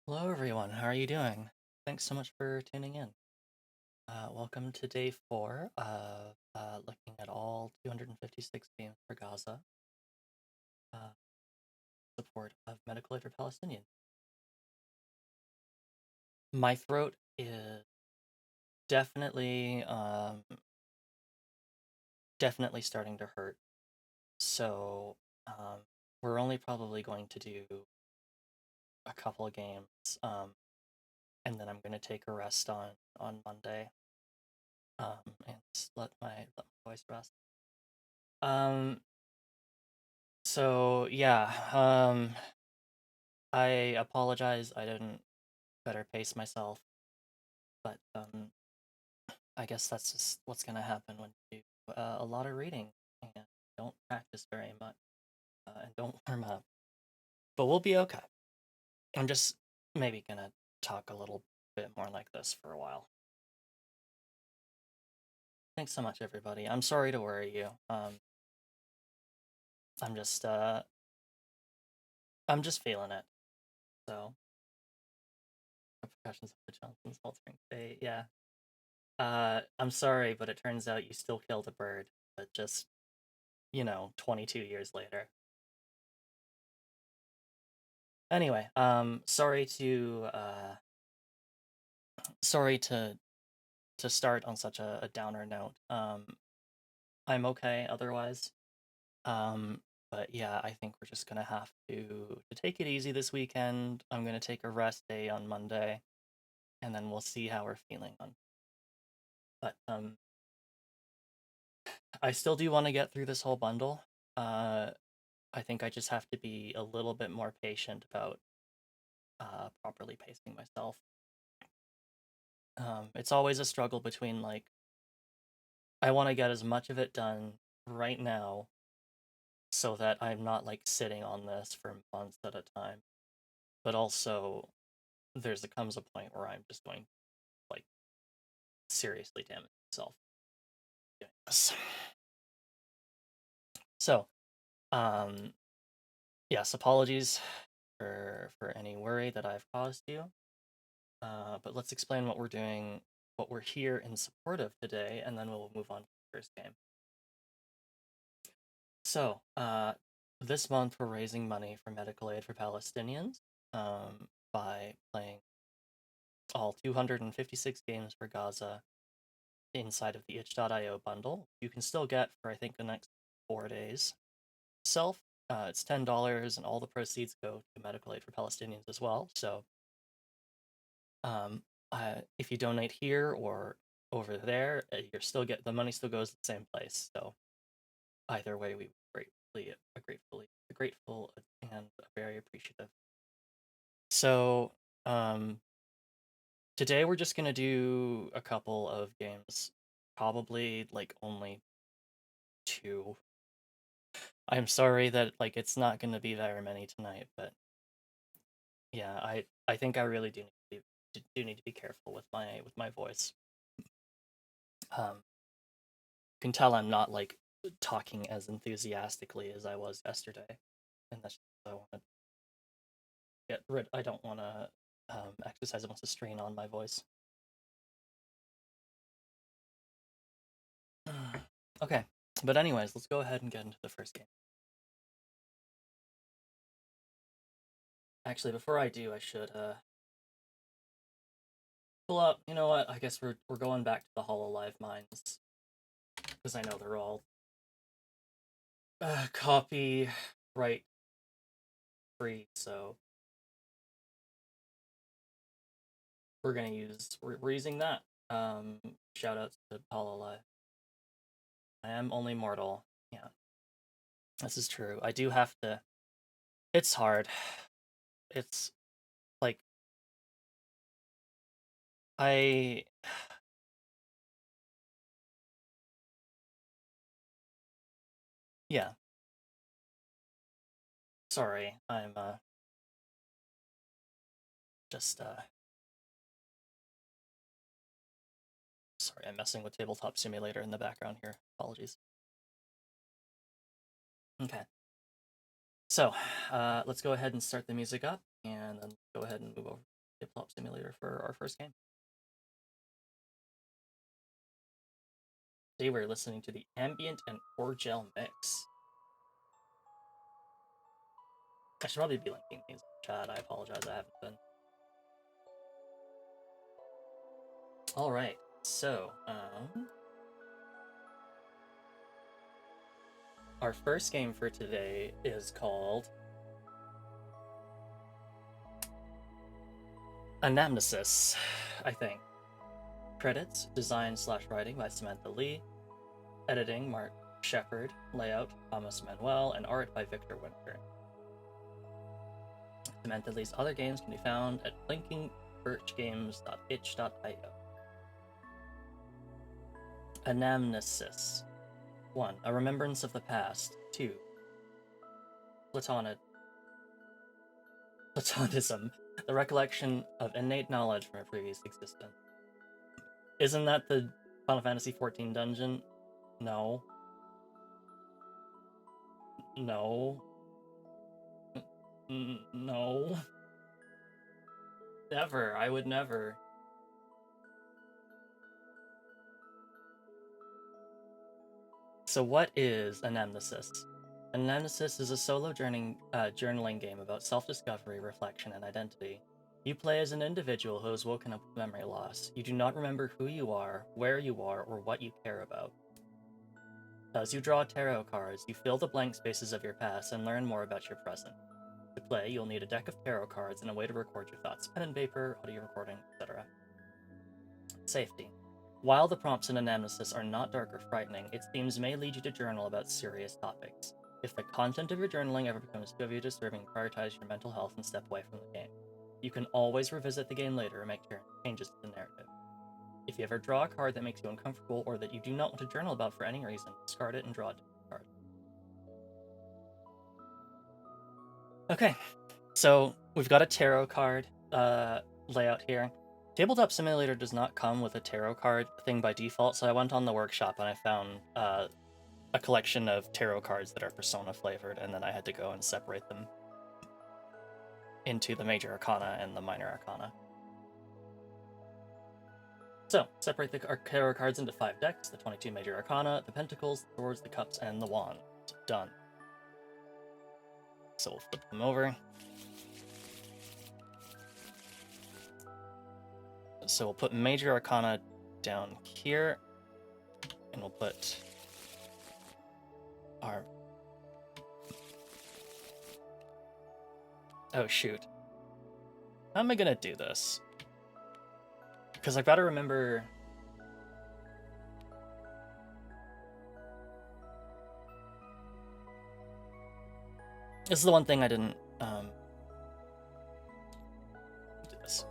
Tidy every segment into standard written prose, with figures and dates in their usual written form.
Hello, everyone. How are you doing? Thanks so much for tuning in. Welcome to day 4 of looking at all 256 games for Gaza, uh, support of medical aid for Palestinians. My throat is definitely, definitely starting to hurt. So we're only probably going to do a couple of games, and then I'm going to take a rest on Monday, and just let my voice rest. Um, So yeah, I apologize. I didn't better pace myself, but I guess that's just what's gonna happen when you do a lot of reading and don't practice very much and don't warm up. But we'll be okay. I'm just maybe gonna talk a little bit more like this for a while. Thanks so much, everybody. I'm sorry to worry you. I'm just uh, I'm just feeling it. So, repercussions of the Johnson's altering fate. Yeah. I'm sorry, but it turns out you still killed a bird, but just, 22 years later. Anyway, sorry to start on such a downer note. I'm okay otherwise. Um, but yeah, I think we're just gonna have to take it easy this weekend. I'm gonna take a rest day on Monday, and then we'll see how we're feeling on. But I still do want to get through this whole bundle. Uh, I think I just have to be a little bit more patient about properly pacing myself. It's always a struggle between like I want to get as much of it done right now so that I'm not like sitting on this for months at a time, but also comes a point where I'm just going to like seriously damage myself doing this. So, um, yes, apologies for any worry that I've caused you. But let's explain what we're doing, what we're here in support of today, and then we'll move on to the first game. So, this month we're raising money for medical aid for Palestinians by playing all 256 games for Gaza inside of the itch.io bundle. You can still get for I think the next 4 days. It's $10, and all the proceeds go to medical aid for Palestinians as well. So, um, if you donate here or over there, you're still get the money still goes to the same place. So either way, we grateful and very appreciative. So, today we're just gonna do a couple of games, probably like only two. I'm sorry that like it's not gonna be very many tonight, but yeah, I think I really do need to be careful with my voice. You can tell I'm not like talking as enthusiastically as I was yesterday, and that's just what I want to get rid. I don't want to exercise a bunch of strain on my voice. Okay, but anyways, let's go ahead and get into the first game. Actually, before I do, I should pull up. You know what? I guess we're going back to the Hololive mines because I know they're all copyright free. So we're using that. Shout outs to Hololive. I am only mortal. Yeah, this is true. I do have to. It's hard. It's like I. Yeah. Sorry. I'm just sorry. I'm messing with Tabletop Simulator in the background here. Apologies. Okay. So, let's go ahead and start the music up, and then go ahead and move over flip-flop simulator for our first game. Today we're listening to the Ambient and Orgel mix. I should probably be linking these in the chat. I apologize, I haven't been. Alright, so, our first game for today is called Anamnesis, I think. Credits, design/writing by Samantha Lee, editing Mark Shepard, layout Thomas Manuel, and art by Victor Winter. Samantha Lee's other games can be found at blinkingBirchgames.itch.io. Anamnesis. 1. A remembrance of the past. 2. Platonism. The recollection of innate knowledge from a previous existence. Isn't that the Final Fantasy XIV dungeon? No. No. No. Never. I would never. So what is Anamnesis? Anamnesis is a solo journaling game about self-discovery, reflection, and identity. You play as an individual who has woken up with memory loss. You do not remember who you are, where you are, or what you care about. As you draw tarot cards, you fill the blank spaces of your past and learn more about your present. To play, you'll need a deck of tarot cards and a way to record your thoughts, pen and paper, audio recording, etc. Safety. While the prompts in Anamnesis are not dark or frightening, its themes may lead you to journal about serious topics. If the content of your journaling ever becomes too heavy or disturbing, prioritize your mental health and step away from the game. You can always revisit the game later and make changes to the narrative. If you ever draw a card that makes you uncomfortable or that you do not want to journal about for any reason, discard it and draw a different card. Okay, so we've got a tarot card layout here. Tabletop Simulator does not come with a tarot card thing by default, so I went on the workshop and I found a collection of tarot cards that are Persona flavored, and then I had to go and separate them into the Major Arcana and the Minor Arcana. So, separate the tarot cards into 5 decks, the 22 Major Arcana, the Pentacles, the Swords, the Cups, and the Wand. Done. So we'll flip them over. So we'll put Major Arcana down here, and we'll put our... Oh shoot. How am I gonna do this? Because I've got to remember... This is the one thing I didn't do this.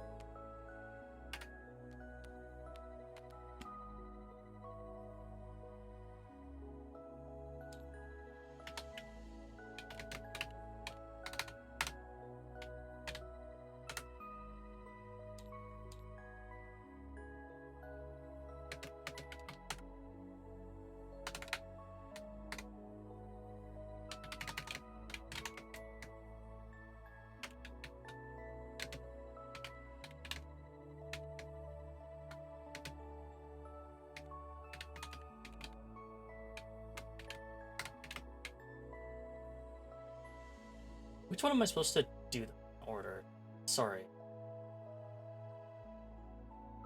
Which one am I supposed to do in order? Sorry.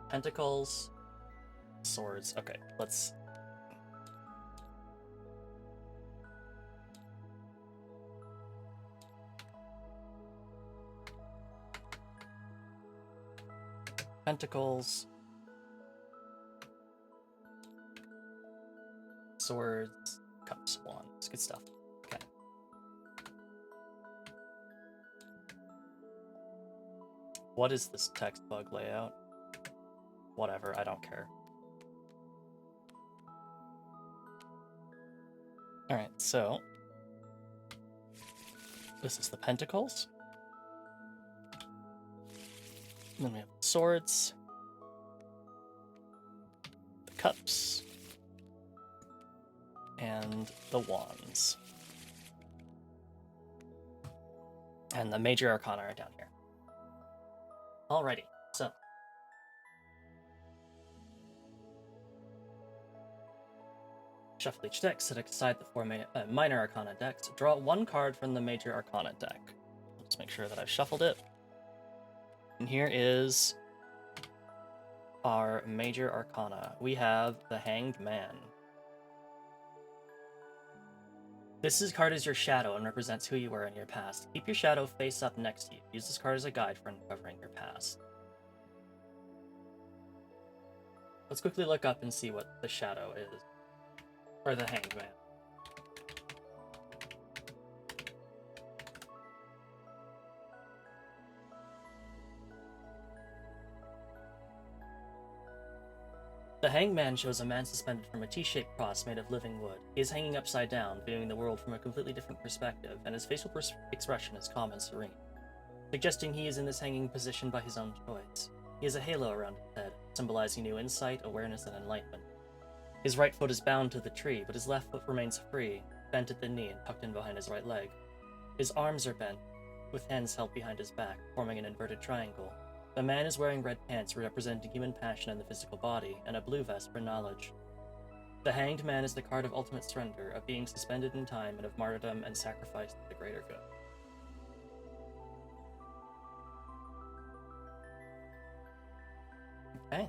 Pentacles, Swords. Okay, let's... Pentacles, Swords, Cups, Wands. Good stuff. Okay. What is this text bug layout? Whatever, I don't care. Alright, so... This is the Pentacles. And then we have the Swords. The Cups. And the Wands. And the Major Arcana are down here. Alrighty, so shuffle each deck, set aside the four minor arcana decks, draw one card from the major arcana deck. Let's make sure that I've shuffled it. And here is our major arcana. We have the Hanged Man. This card is your shadow and represents who you were in your past. Keep your shadow face up next to you. Use this card as a guide for uncovering your past. Let's quickly look up and see what the shadow is. Or the Hanged Man. The Hanged Man shows a man suspended from a T-shaped cross made of living wood. He is hanging upside down, viewing the world from a completely different perspective, and his facial expression is calm and serene, suggesting he is in this hanging position by his own choice. He has a halo around his head, symbolizing new insight, awareness, and enlightenment. His right foot is bound to the tree, but his left foot remains free, bent at the knee and tucked in behind his right leg. His arms are bent, with hands held behind his back, forming an inverted triangle. The man is wearing red pants representing human passion in the physical body, and a blue vest for knowledge. The Hanged Man is the card of ultimate surrender, of being suspended in time and of martyrdom and sacrifice to the greater good. Okay.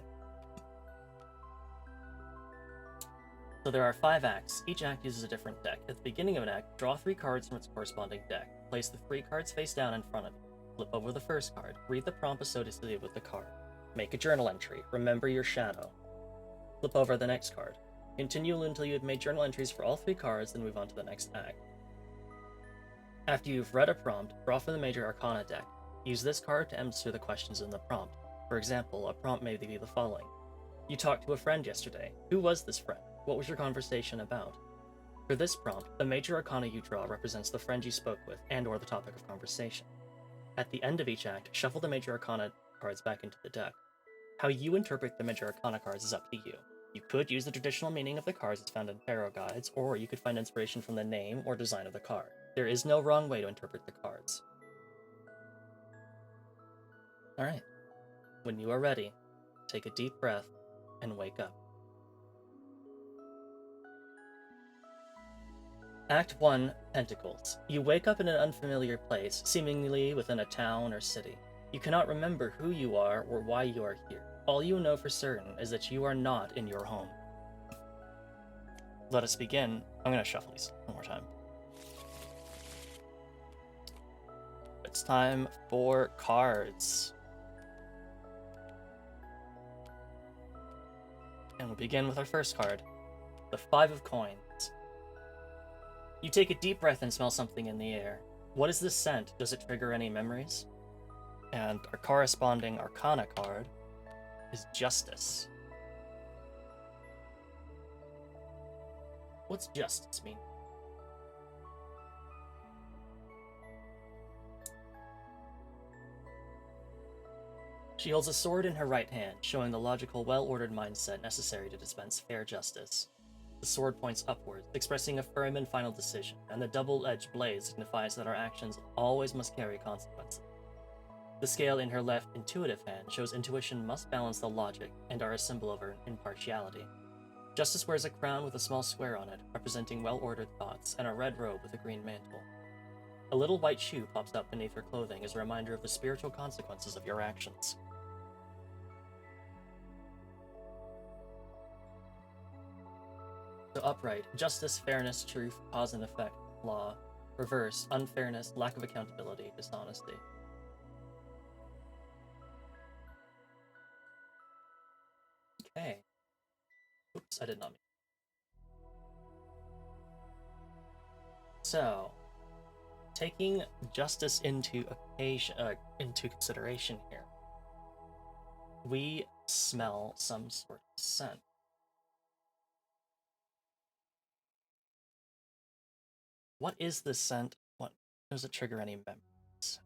So there are 5 acts. Each act uses a different deck. At the beginning of an act, draw 3 cards from its corresponding deck. Place the 3 cards face down in front of you. Flip over the first card. Read the prompt associated with the card. Make a journal entry. Remember your shadow. Flip over the next card. Continue until you have made journal entries for all 3 cards, then move on to the next act. After you've read a prompt, draw from the major arcana deck. Use this card to answer the questions in the prompt. For example, a prompt may be the following. You talked to a friend yesterday. Who was this friend? What was your conversation about? For this prompt, the major arcana you draw represents the friend you spoke with and or the topic of conversation. At the end of each act, shuffle the major arcana cards back into the deck. How you interpret the major arcana cards is up to you. You could use the traditional meaning of the cards as found in tarot guides, or you could find inspiration from the name or design of the card. There is no wrong way to interpret the cards. Alright. When you are ready, take a deep breath and wake up. Act 1, Pentacles. You wake up in an unfamiliar place, seemingly within a town or city. You cannot remember who you are or why you are here. All you know for certain is that you are not in your home. Let us begin. I'm going to shuffle these one more time. It's time for cards. And we'll begin with our first card, the 5 of Coins. You take a deep breath and smell something in the air. What is this scent? Does it trigger any memories? And our corresponding Arcana card is Justice. What's justice mean? She holds a sword in her right hand, showing the logical, well-ordered mindset necessary to dispense fair justice. The sword points upwards, expressing a firm and final decision, and the double-edged blade signifies that our actions always must carry consequences. The scale in her left intuitive hand shows intuition must balance the logic and are a symbol of her impartiality. Justice wears a crown with a small square on it, representing well-ordered thoughts, and a red robe with a green mantle. A little white shoe pops up beneath her clothing as a reminder of the spiritual consequences of your actions. So upright, justice, fairness, truth, cause and effect, law. Reverse, unfairness, lack of accountability, dishonesty. Okay. Oops, I did not mean. So, taking justice into consideration here, we smell some sort of scent. What is this scent? What does it trigger any memories?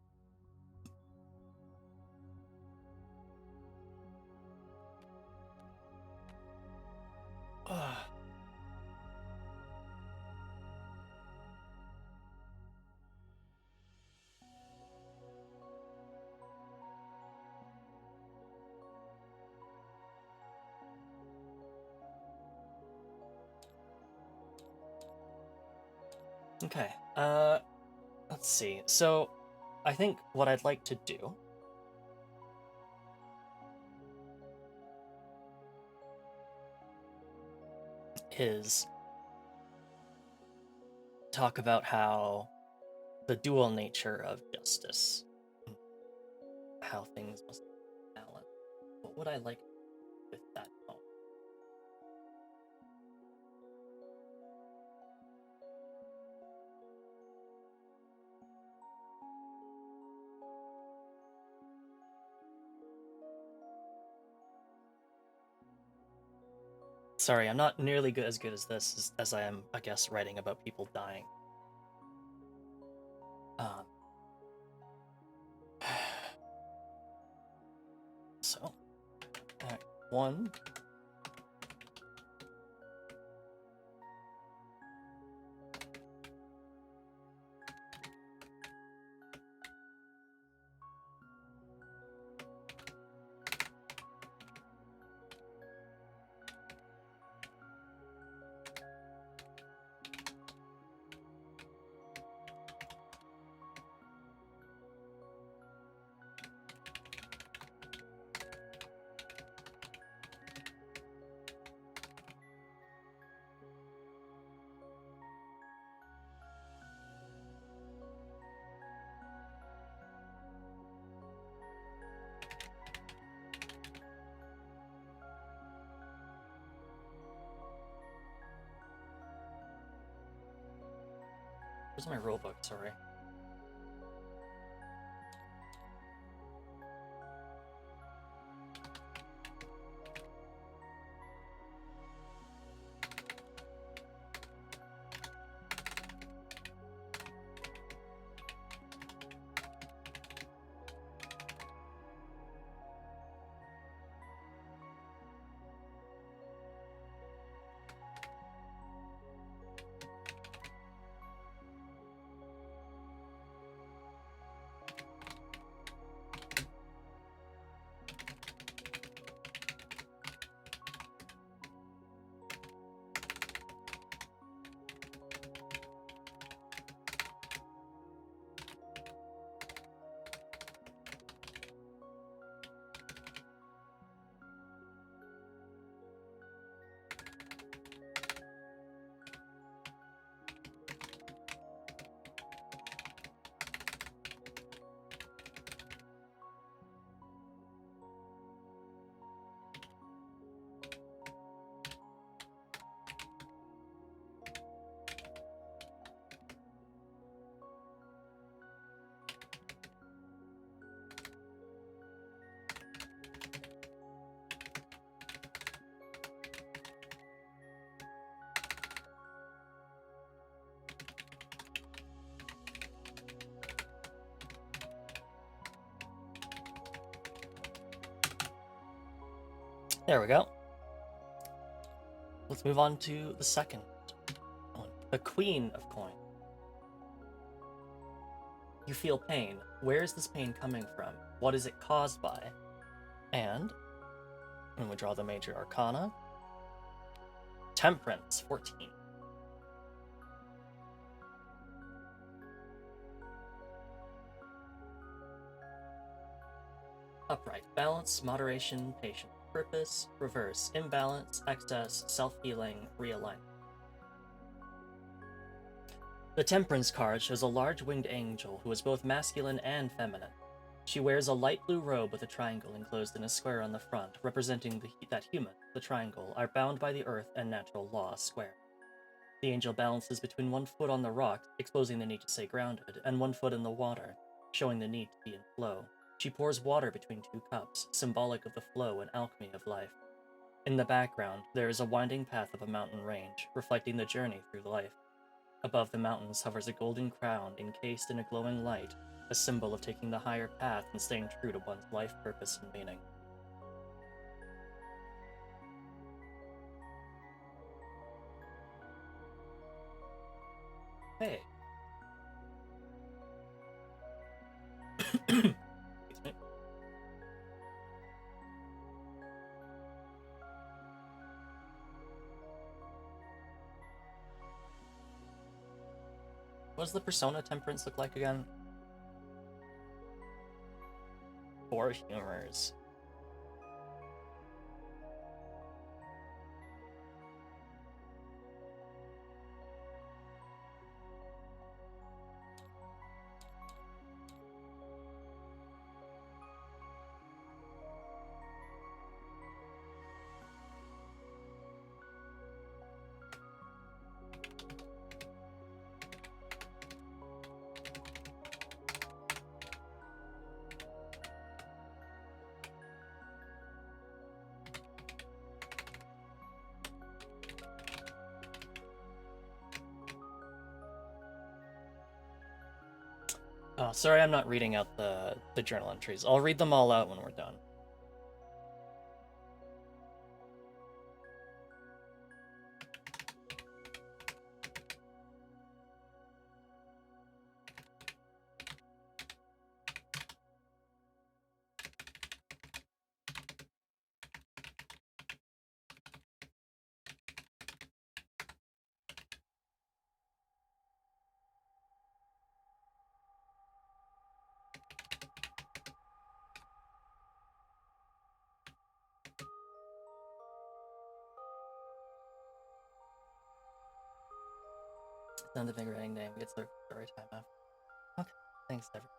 Ugh. Okay, let's see. So, I think what I'd like to do is talk about how the dual nature of justice, how things must balance. What would I like with that poem? Sorry, I'm not nearly as good as this as I am, I guess, writing about people dying. Um, so, Act 1. Where's my rule book? Sorry. There we go. Let's move on to the second one. The Queen of Coins. You feel pain. Where is this pain coming from? What is it caused by? And when we draw the major arcana, Temperance, 14. Upright, balance, moderation, patience, purpose, reverse, imbalance, excess, self-healing, realign. The Temperance card shows a large winged angel who is both masculine and feminine. She wears a light blue robe with a triangle enclosed in a square on the front, representing that human, the triangle, are bound by the earth and natural law, square. The angel balances between 1 foot on the rock, exposing the need to stay grounded, and 1 foot in the water, showing the need to be in flow. She pours water between 2 cups, symbolic of the flow and alchemy of life. In the background, there is a winding path of a mountain range, reflecting the journey through life. Above the mountains hovers a golden crown encased in a glowing light, a symbol of taking the higher path and staying true to one's life purpose and meaning. Hey. Excuse me. What does the persona temperance look like again? 4 humors. Oh, sorry I'm not reading out the journal entries. I'll read them all out when we're done. Then the big writing name gets their story time after. Okay, thanks everyone.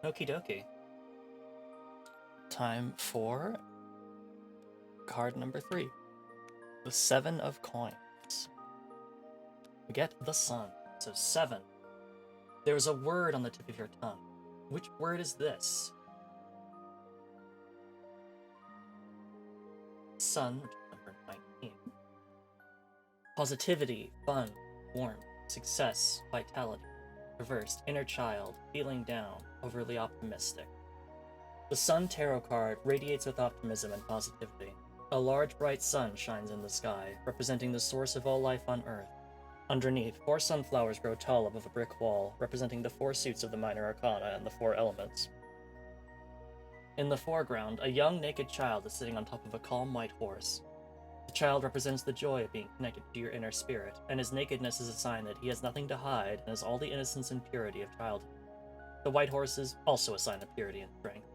Okie dokie. time for card number 3. The 7 of coins. We get the sun. So 7. There's a word on the tip of your tongue. Which word is this? Sun, which is number 19. Positivity, fun, warmth, success, vitality. Reversed, inner child, feeling down, overly optimistic. The Sun tarot card radiates with optimism and positivity. A large bright sun shines in the sky, representing the source of all life on Earth. Underneath, 4 sunflowers grow tall above a brick wall, representing the 4 suits of the minor arcana and the 4 elements. In the foreground, a young naked child is sitting on top of a calm white horse. The child represents the joy of being connected to your inner spirit, and his nakedness is a sign that he has nothing to hide and has all the innocence and purity of childhood. The white horse is also a sign of purity and strength.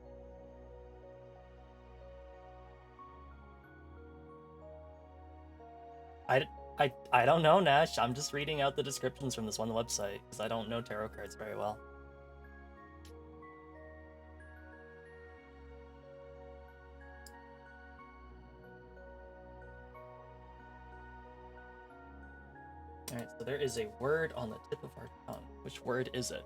I don't know, Nash. I'm just reading out the descriptions from this one website, because I don't know tarot cards very well. Alright, so there is a word on the tip of our tongue. Which word is it?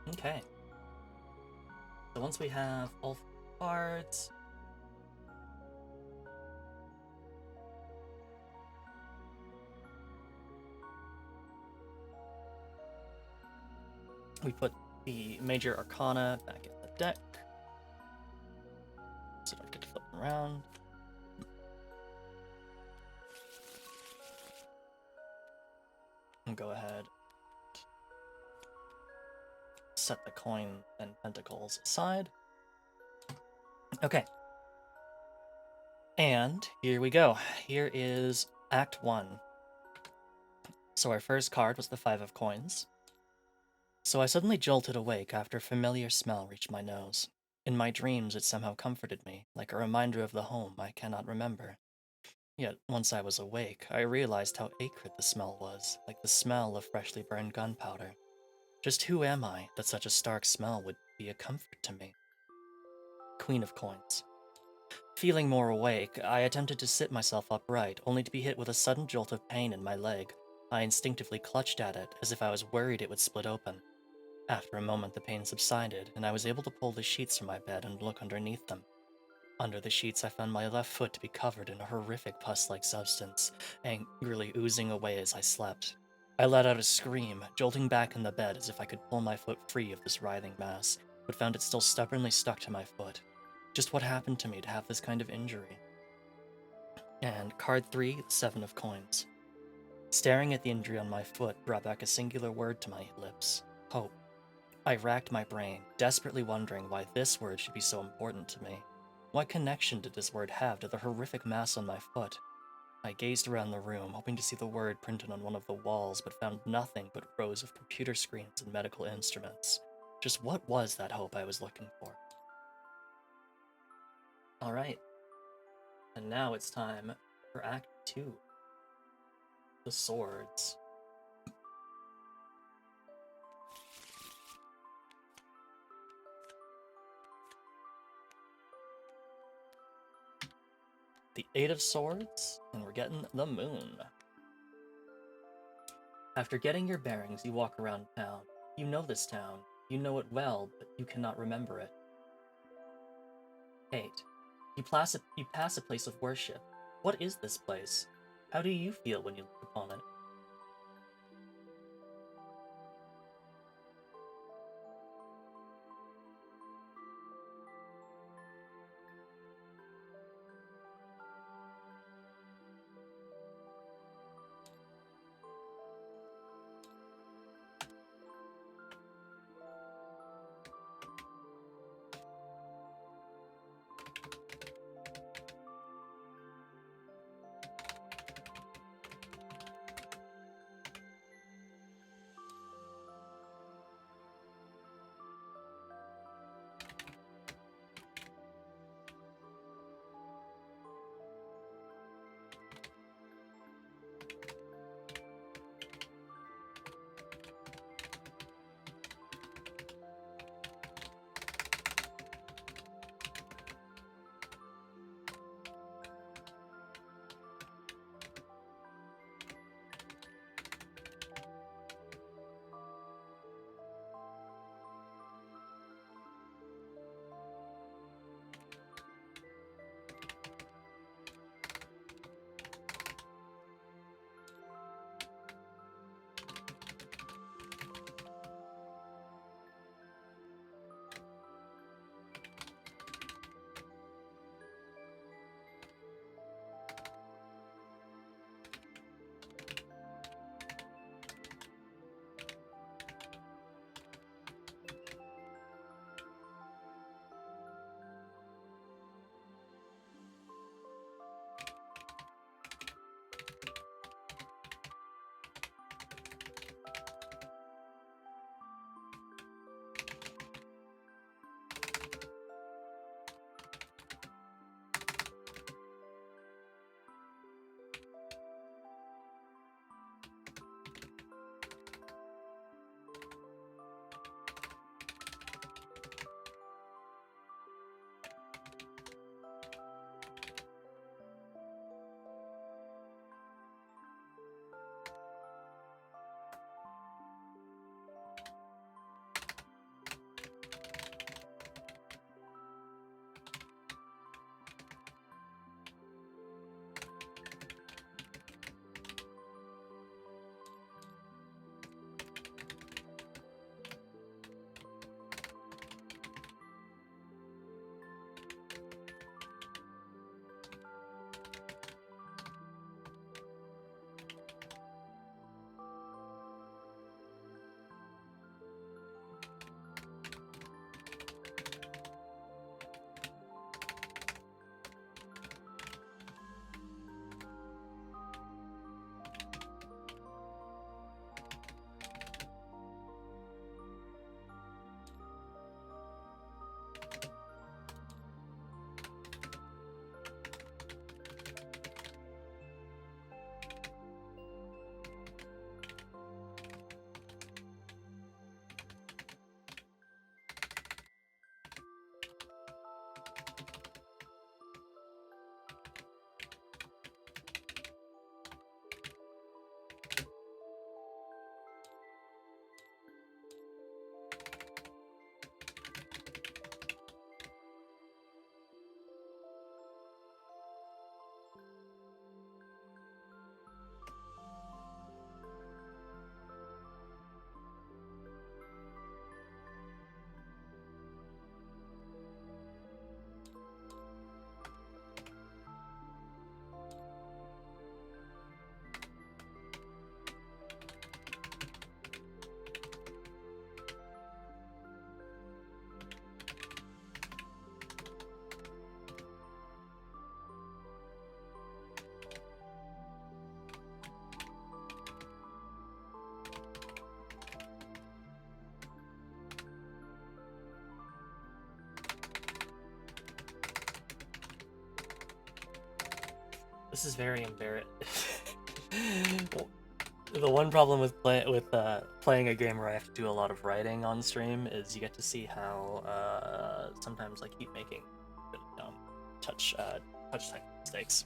Okay. So once we have all 4 cards, we put the major arcana back in the deck, so don't get to flip them around. And go ahead, set the coin and pentacles aside. Okay. And here we go. Here is Act 1. So our first card was the 5 of coins. So I suddenly jolted awake after a familiar smell reached my nose. In my dreams, it somehow comforted me, like a reminder of the home I cannot remember. Yet, once I was awake, I realized how acrid the smell was, like the smell of freshly burned gunpowder. Just who am I that such a stark smell would be a comfort to me? Queen of Coins. Feeling more awake, I attempted to sit myself upright, only to be hit with a sudden jolt of pain in my leg. I instinctively clutched at it, as if I was worried it would split open. After a moment, the pain subsided, and I was able to pull the sheets from my bed and look underneath them. Under the sheets, I found my left foot to be covered in a horrific pus-like substance, angrily oozing away as I slept. I let out a scream, jolting back in the bed as if I could pull my foot free of this writhing mass, but found it still stubbornly stuck to my foot. Just what happened to me to have this kind of injury? And card 3, the 7 of Coins. Staring at the injury on my foot brought back a singular word to my lips: hope. I racked my brain, desperately wondering why this word should be so important to me. What connection did this word have to the horrific mass on my foot? I gazed around the room, hoping to see the word printed on one of the walls, but found nothing but rows of computer screens and medical instruments. Just what was that hope I was looking for? Alright, and now it's time for Act 2, the Swords. The 8 of Swords, and we're getting the Moon. After getting your bearings, you walk around town. You know this town. You know it well, but you cannot remember it. 8. You pass a place of worship. What is this place? How do you feel when you look upon it? this is very embarrassing. The one problem with playing a game where I have to do a lot of writing on stream is you get to see how sometimes I keep making touch type mistakes.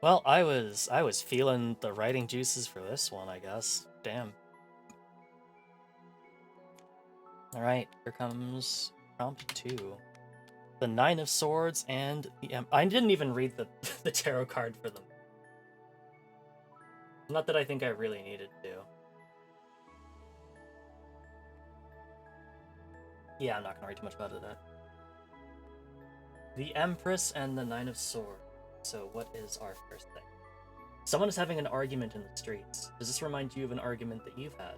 Well, I was feeling the writing juices for this one, I guess. Damn. All right, here comes prompt 2. The Nine of Swords and the I didn't even read the the tarot card for them. Not that I think I really needed to. Yeah, I'm not gonna read too much about it. The Empress and the Nine of Swords. So what is our first thing? Someone is having an argument in the streets. Does this remind you of an argument that you've had?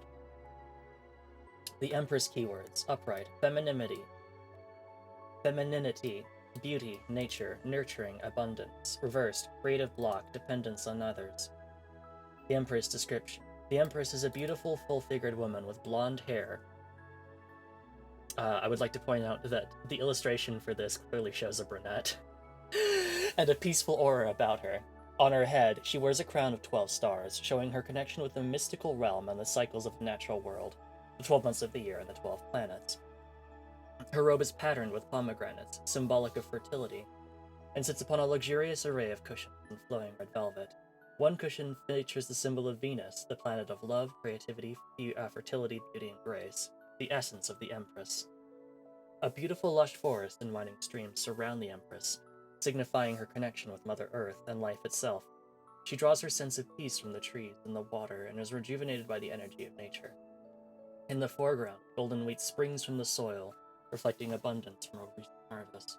The Empress keywords: upright, femininity, beauty, nature, nurturing, abundance. Reversed, creative block, dependence on others. The Empress description: the Empress is a beautiful, full-figured woman with blonde hair. I would like to point out that the illustration for this clearly shows a brunette. And a peaceful aura about her. On her head, she wears a crown of 12 stars, showing her connection with the mystical realm and the cycles of the natural world, the 12 months of the year and the 12 planets. Her robe is patterned with pomegranates, symbolic of fertility, and sits upon a luxurious array of cushions in flowing red velvet. One cushion features the symbol of Venus, the planet of love, creativity, fertility, beauty, and grace, the essence of the Empress. A beautiful lush forest and winding streams surround the Empress, signifying her connection with Mother Earth and life itself. She draws her sense of peace from the trees and the water and is rejuvenated by the energy of nature. In the foreground, golden wheat springs from the soil, reflecting abundance from a recent harvest.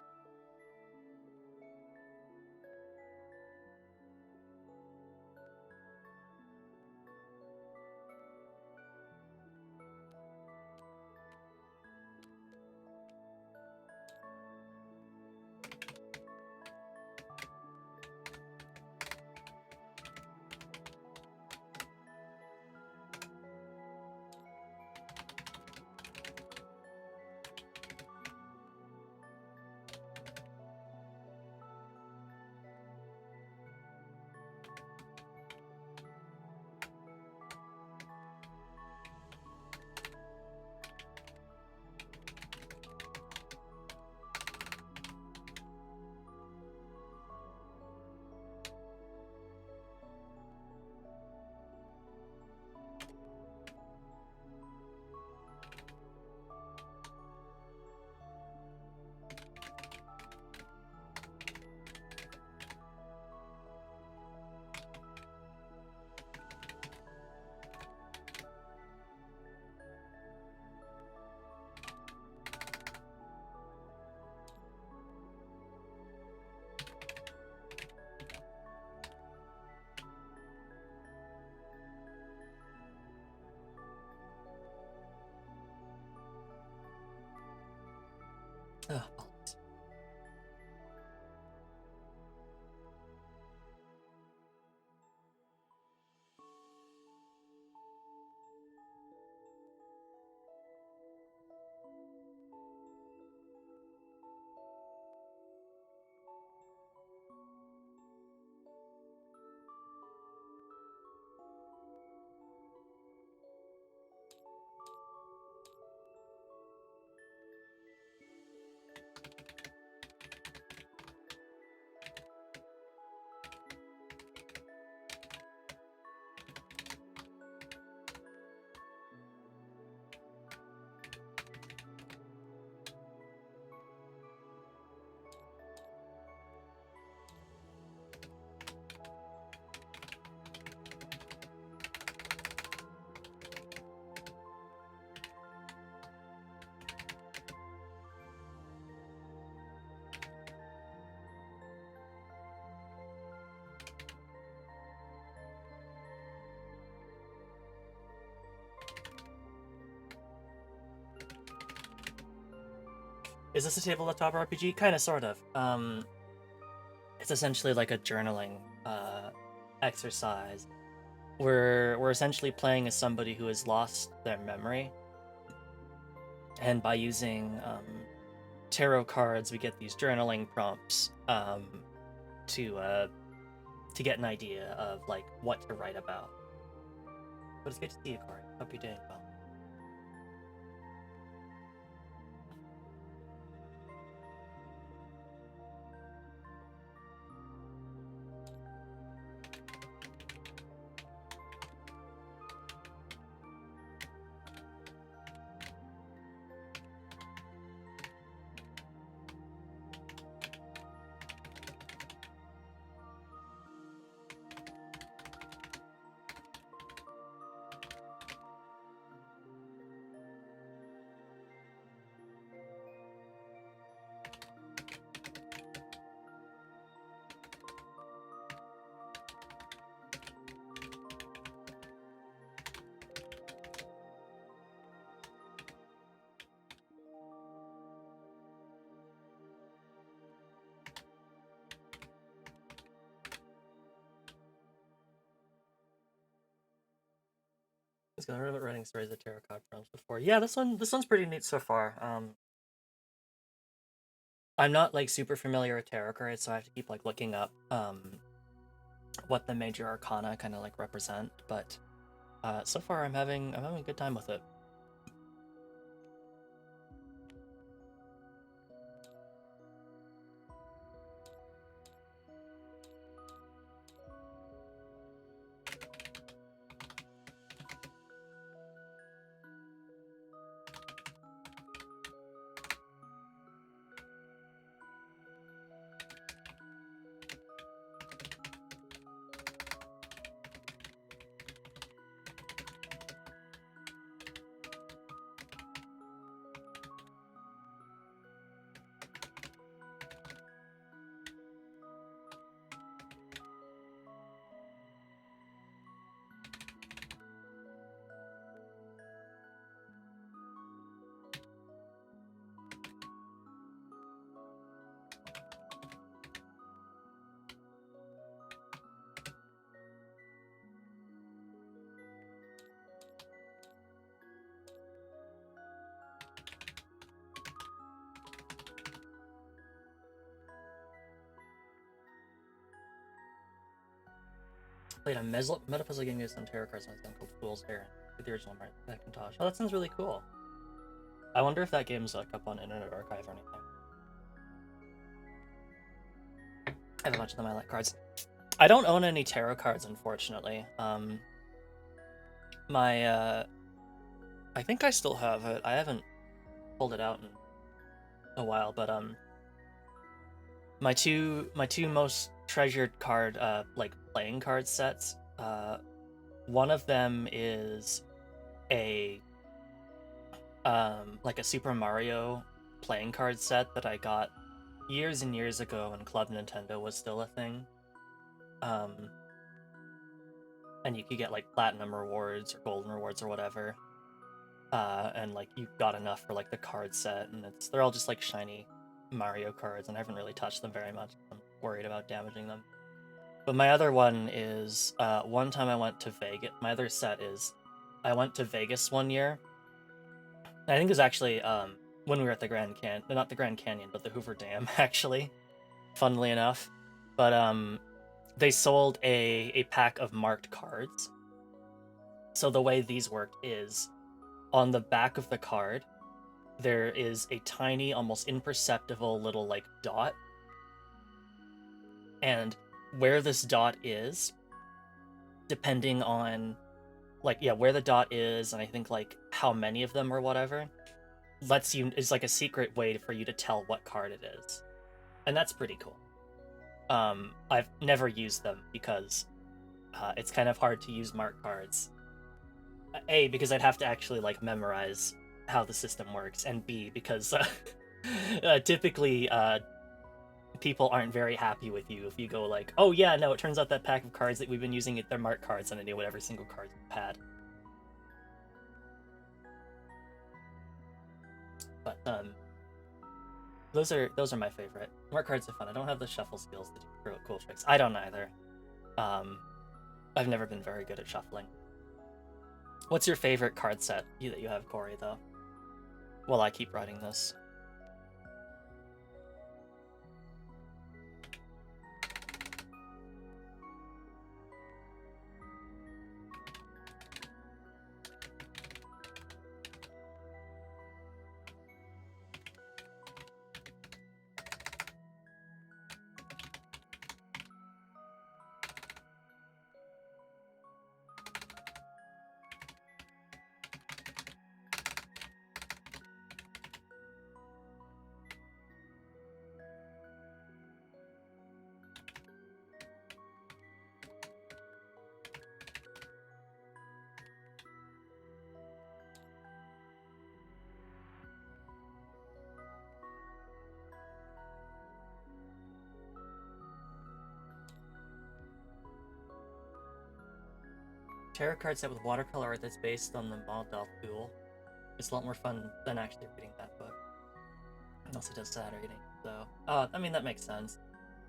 Ugh, balls. Is this a tabletop RPG? Kind of, sort of. It's essentially like a journaling exercise. We're essentially playing as somebody who has lost their memory, and by using tarot cards, we get these journaling prompts to get an idea of like what to write about. But it's good to see you, Corey. Hope you're doing well. I heard about writing stories of tarot card prompts before. Yeah, this one's pretty neat so far. I'm not like super familiar with tarot cards, so I have to keep like looking up what the major arcana kind of like represent. But so far, I'm having a good time with it. Played a metaphysical game used on tarot cards on a game called Fool's Errand with the original Macintosh. Oh, that sounds really cool. I wonder if that game's like up on Internet Archive or anything. I have a bunch of them. I like cards. I don't own any tarot cards, unfortunately. My I think I still have it. I haven't pulled it out in a while, but my two most treasured card like playing card sets. One of them is a like a Super Mario playing card set that I got years and years ago when Club Nintendo was still a thing. And you could get like platinum rewards or golden rewards or whatever. And like you got enough for like the card set, and they're all just like shiny Mario cards, and I haven't really touched them very much. I'm worried about damaging them. But my other one is one time I went to Vegas. My other set is I went to Vegas one year. I think it was actually when we were at the Grand Canyon, not the Grand Canyon, but the Hoover Dam, actually, funnily enough. But they sold a pack of marked cards. So the way these worked is on the back of the card, there is a tiny, almost imperceptible little like dot. And where this dot is, depending on like, yeah, where the dot is, and I think like how many of them or whatever, lets you is like a secret way for you to tell what card it is. And that's pretty cool. I've never used them because it's kind of hard to use mark cards. A, because I'd have to actually like memorize how the system works, and B, because typically people aren't very happy with you if you go like, oh yeah, no, it turns out that pack of cards that we've been using, they're marked cards, and I knew what every single card you've had. But those are my favorite. Mark cards are fun. I don't have the shuffle skills to do cool tricks. I don't either. I've never been very good at shuffling. What's your favorite card set that you have, Corey, though? While I keep writing this. Tarot card set with watercolor art that's based on the Maldal tool. It's a lot more fun than actually reading that book. It also does sad reading, so I mean that makes sense.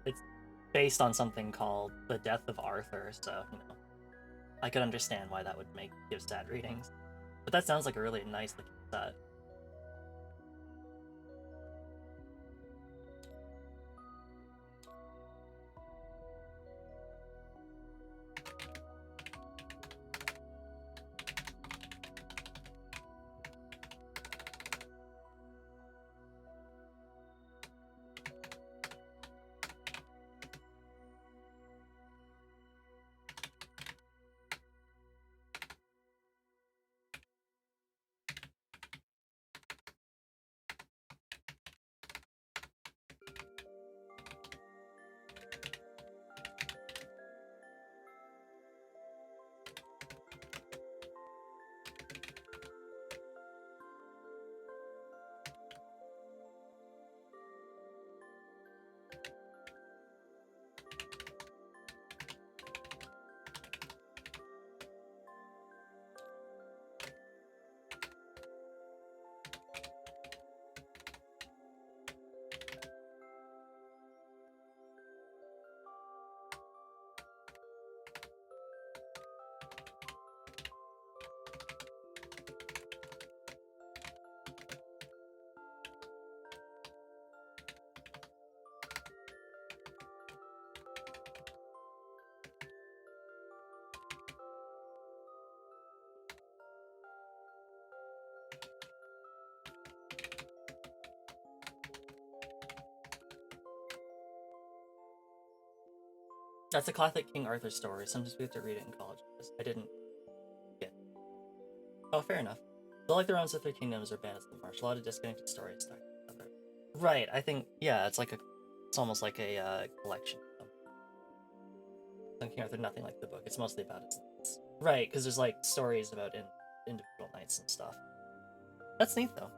It's based on something called The Death of Arthur, so you know, I could understand why that would give sad readings. But that sounds like a really nice looking set. That's a classic King Arthur story. Sometimes we have to read it in college. I didn't get. Oh, fair enough. So like the realms of 3 Kingdoms or Bandits of the Marsh, a lot of disconnected stories stuck together. Right. I think it's like it's almost like a collection. King Arthur, nothing like the book. It's mostly about his knights. Right, because there's like stories about individual knights and stuff. That's neat though.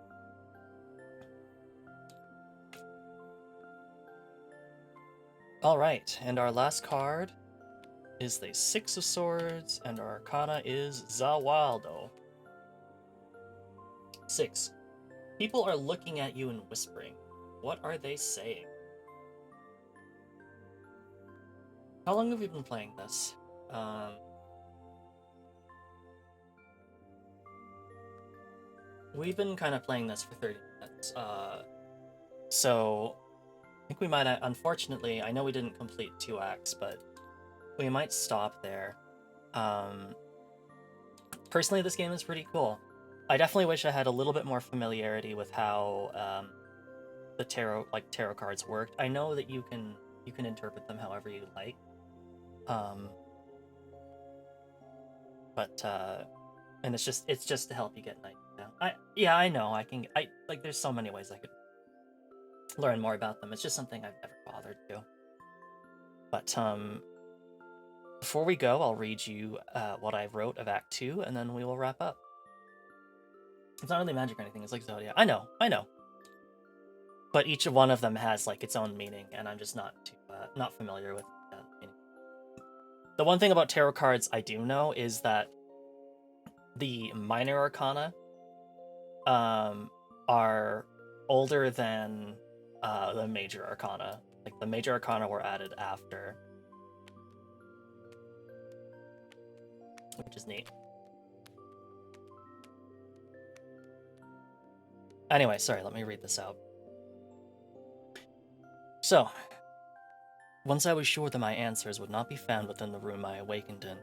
All right, and our last card is the 6 of Swords, and our arcana is Zawaldo. 6. People are looking at you and whispering. What are they saying? How long have we been playing this? We've been kind of playing this for 30 minutes. So I think we might, unfortunately, I know we didn't complete 2 acts, but we might stop there. Personally, this game is pretty cool. I definitely wish I had a little bit more familiarity with how the tarot cards worked. I know that you can interpret them however you like. And it's just to help you get an idea. I know there's so many ways I could learn more about them. It's just something I've never bothered to. But before we go, I'll read you what I wrote of Act 2, and then we will wrap up. It's not really magic or anything. It's like Zodiac. I know. But each one of them has like its own meaning, and I'm just not familiar with meaning. The one thing about tarot cards I do know is that the minor arcana are older than the major arcana. Like the major arcana were added after, which is neat. Anyway, sorry, let me read this out. So, once I was sure that my answers would not be found within the room I awakened in,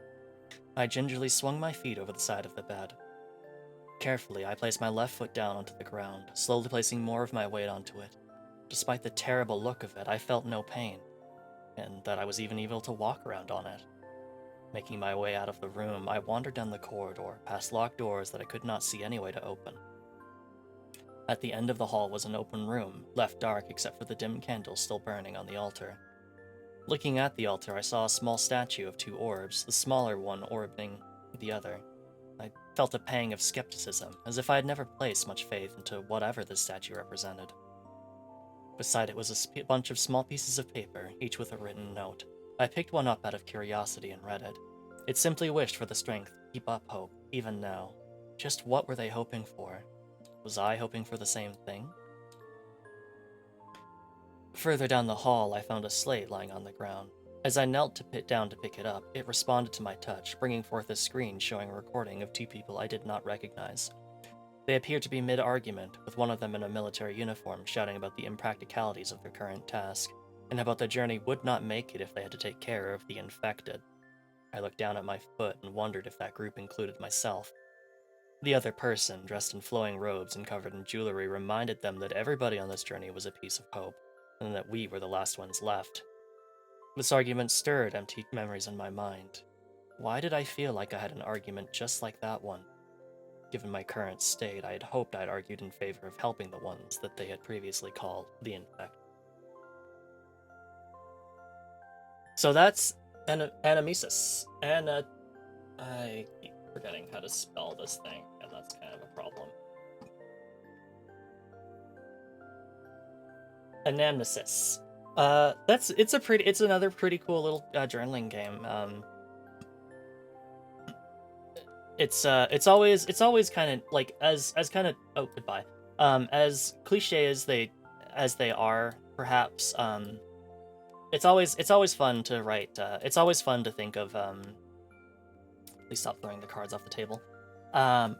I gingerly swung my feet over the side of the bed. Carefully, I placed my left foot down onto the ground, slowly placing more of my weight onto it. Despite the terrible look of it, I felt no pain, and that I was even able to walk around on it. Making my way out of the room, I wandered down the corridor, past locked doors that I could not see any way to open. At the end of the hall was an open room, left dark except for the dim candles still burning on the altar. Looking at the altar, I saw a small statue of 2 orbs, the smaller one orbiting the other. I felt a pang of skepticism, as if I had never placed much faith into whatever this statue represented. Beside it was a bunch of small pieces of paper, each with a written note. I picked one up out of curiosity and read it. It simply wished for the strength to keep up hope, even now. Just what were they hoping for? Was I hoping for the same thing? Further down the hall, I found a slate lying on the ground. As I knelt down to pick it up, it responded to my touch, bringing forth a screen showing a recording of 2 people I did not recognize. They appeared to be mid-argument, with one of them in a military uniform shouting about the impracticalities of their current task, and about the journey would not make it if they had to take care of the infected. I looked down at my foot and wondered if that group included myself. The other person, dressed in flowing robes and covered in jewelry, reminded them that everybody on this journey was a piece of hope, and that we were the last ones left. This argument stirred empty memories in my mind. Why did I feel like I had an argument just like that one? Given my current state, I had hoped I'd argued in favor of helping the ones that they had previously called the infected. So that's Anamnesis. I keep forgetting how to spell this thing, and that's kind of a problem. Anamnesis. It's another pretty cool little journaling game. It's always kind of like as kind of goodbye. As cliche as they are, perhaps. It's always fun to write. It's always fun to think of. Please stop throwing the cards off the table.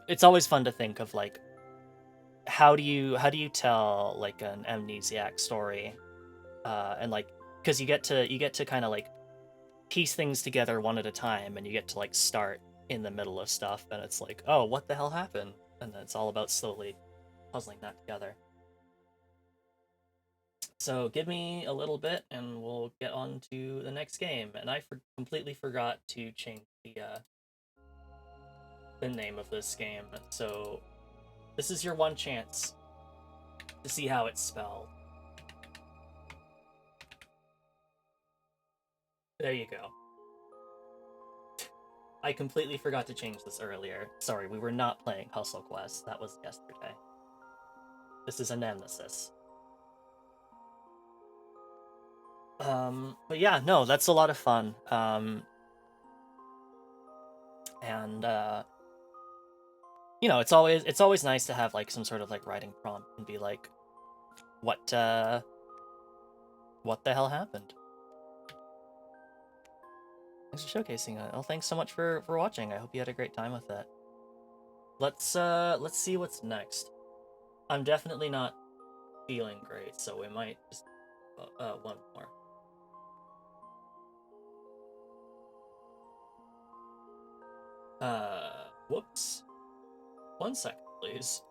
It's always fun to think of like how do you tell like an amnesiac story, and like because you get to kind of like piece things together one at a time, and you get to like start in the middle of stuff, and it's like, oh, what the hell happened? And then it's all about slowly puzzling that together. So give me a little bit, and we'll get on to the next game. And I completely forgot to change the name of this game, so this is your one chance to see how it's spelled. There you go. I completely forgot to change this earlier. Sorry, we were not playing Hustle Quest. That was yesterday. This is Anamnesis. But yeah, no, that's a lot of fun. And you know, it's always nice to have like some sort of like writing prompt and be like, what the hell happened. Thanks for showcasing it. Well, thanks so much for watching. I hope you had a great time with that. Let's see what's next. I'm definitely not feeling great, so we might just one more. Whoops. 1 second, please.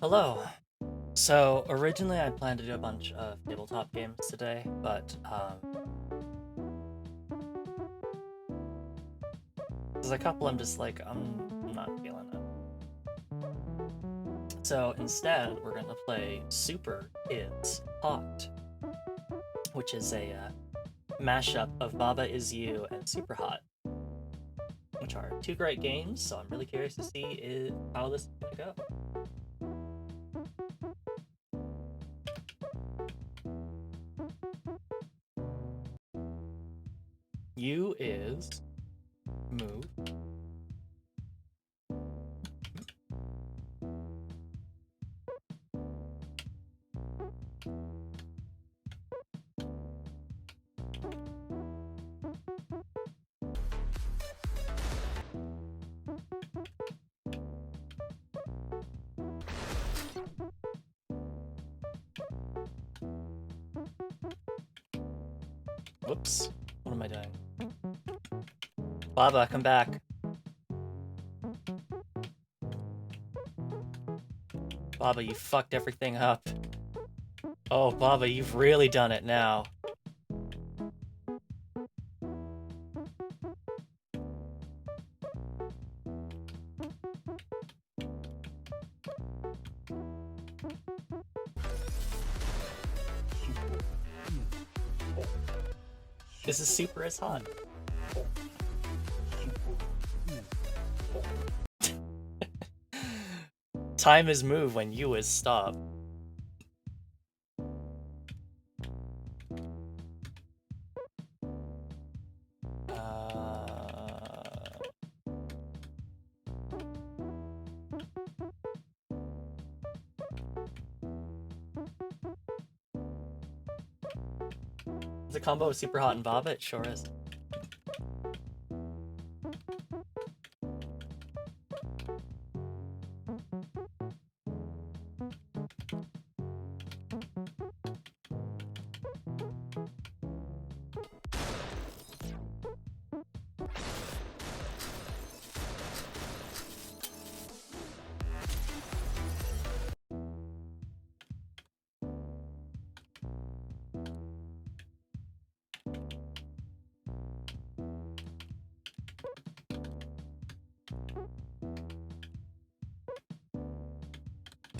Hello. So originally I planned to do a bunch of tabletop games today, but there's a couple I'm just like I'm not feeling it. So instead we're gonna play Super Is Hot, which is a mashup of Baba Is You and Super Hot, which are two great games. So I'm really curious to see how this is gonna go. U is move. Whoops. What am I doing? Baba, come back. Baba, you fucked everything up. Oh, Baba, you've really done it now. This is Super Is Hot. Time is move when you is stop. Is a combo of Super Hot and Baba? It sure is.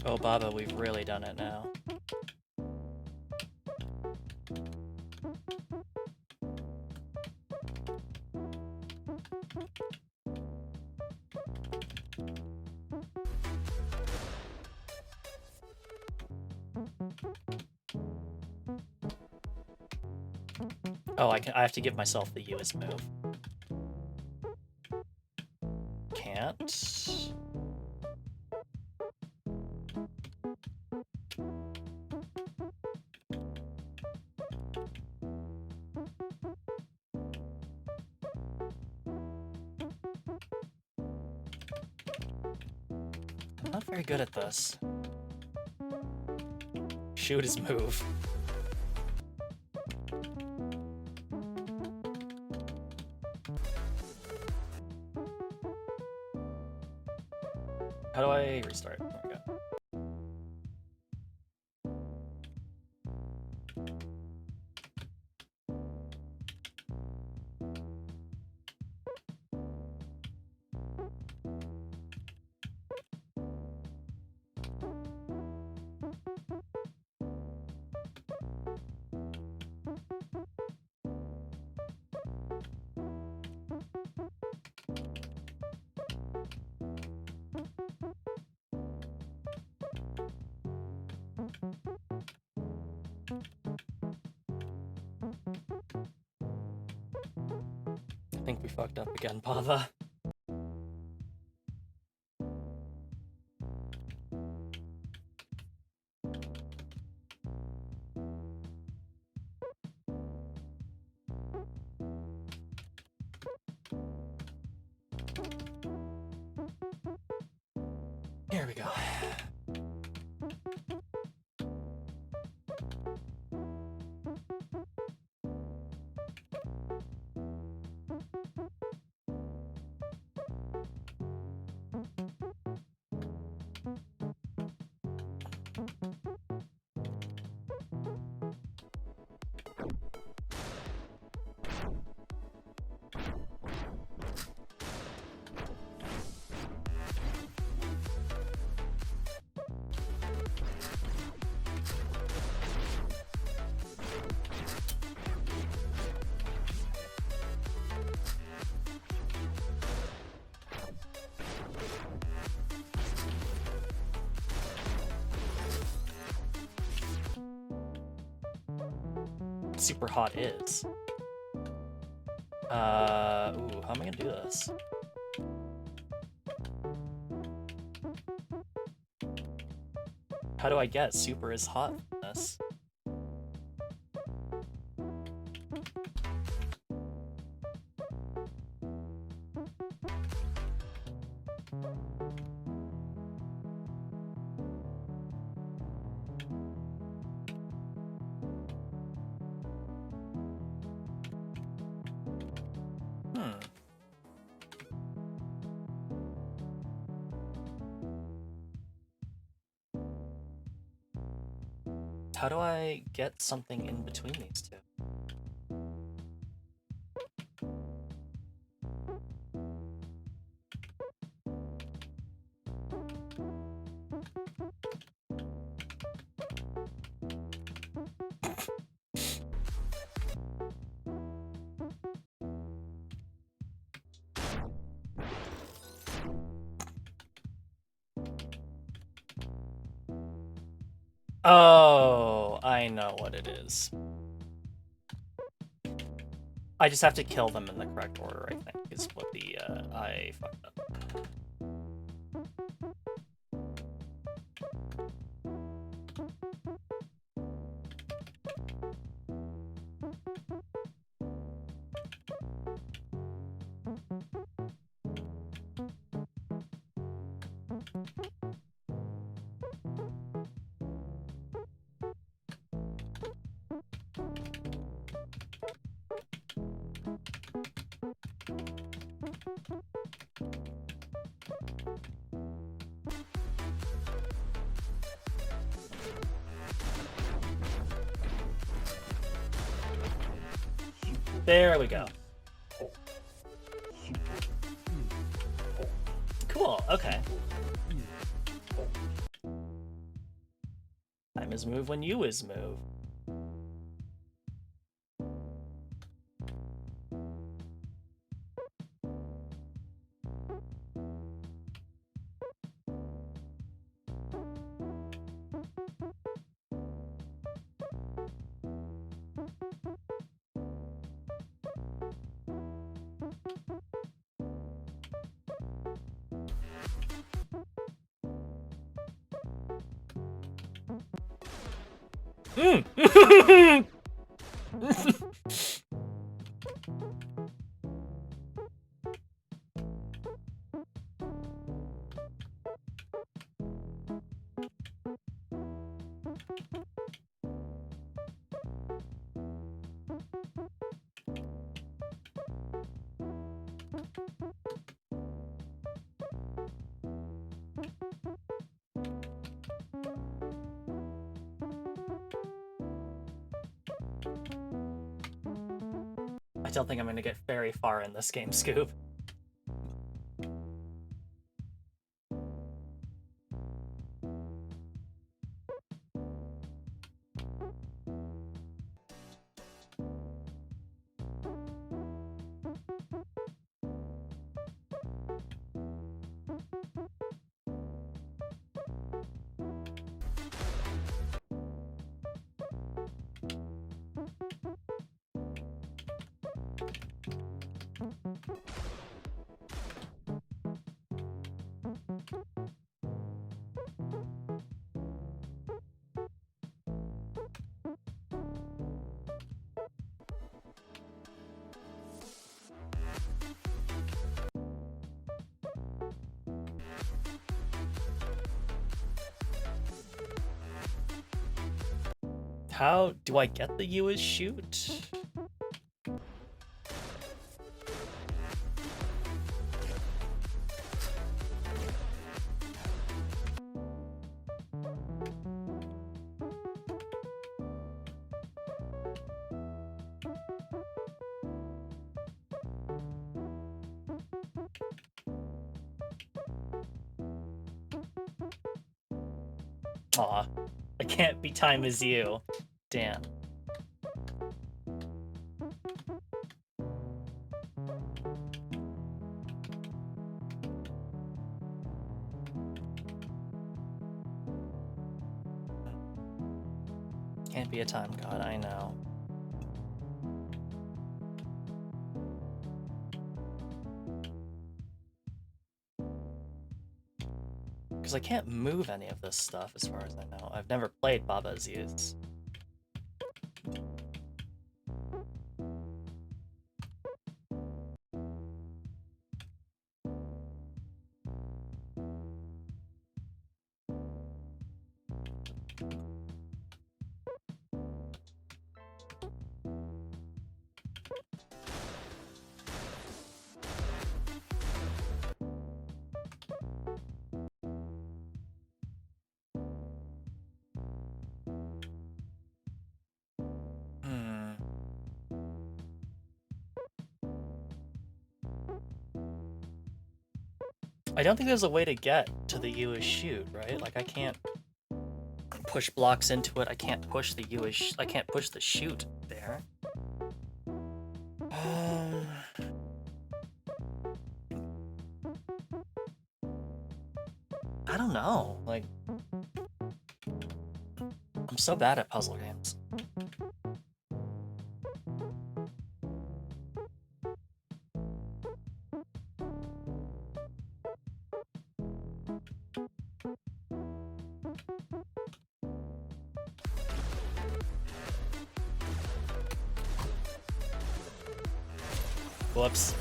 Oh, Baba, we've really done it now. Oh, I have to give myself the US move. Can't. I'm not very good at this. Shoot his move. How do I restart? Oh my god. I think we fucked up again, Baba. Here we go. Super hot is. Ooh, how am I gonna do this? How do I get super is hot from this? How do I get something in between these two? Oh, I know what it is. I just have to kill them in the correct order, I think, is what the, I fucked up. There we go. Cool, okay. Time is move when you is move. I don't think I'm going to get very far in this game, Scoop. How do I get the U as shoot? Aw, I can't be time as you. Damn. Can't be a time god, I know. Because I can't move any of this stuff as far as I know. I've never played Baba Aziz. I don't think there's a way to get to the U is shoot, right? Like, I can't push blocks into it. I can't push the U is I can't push the shoot there. I don't know. Like, I'm so bad at puzzle games. Whoops.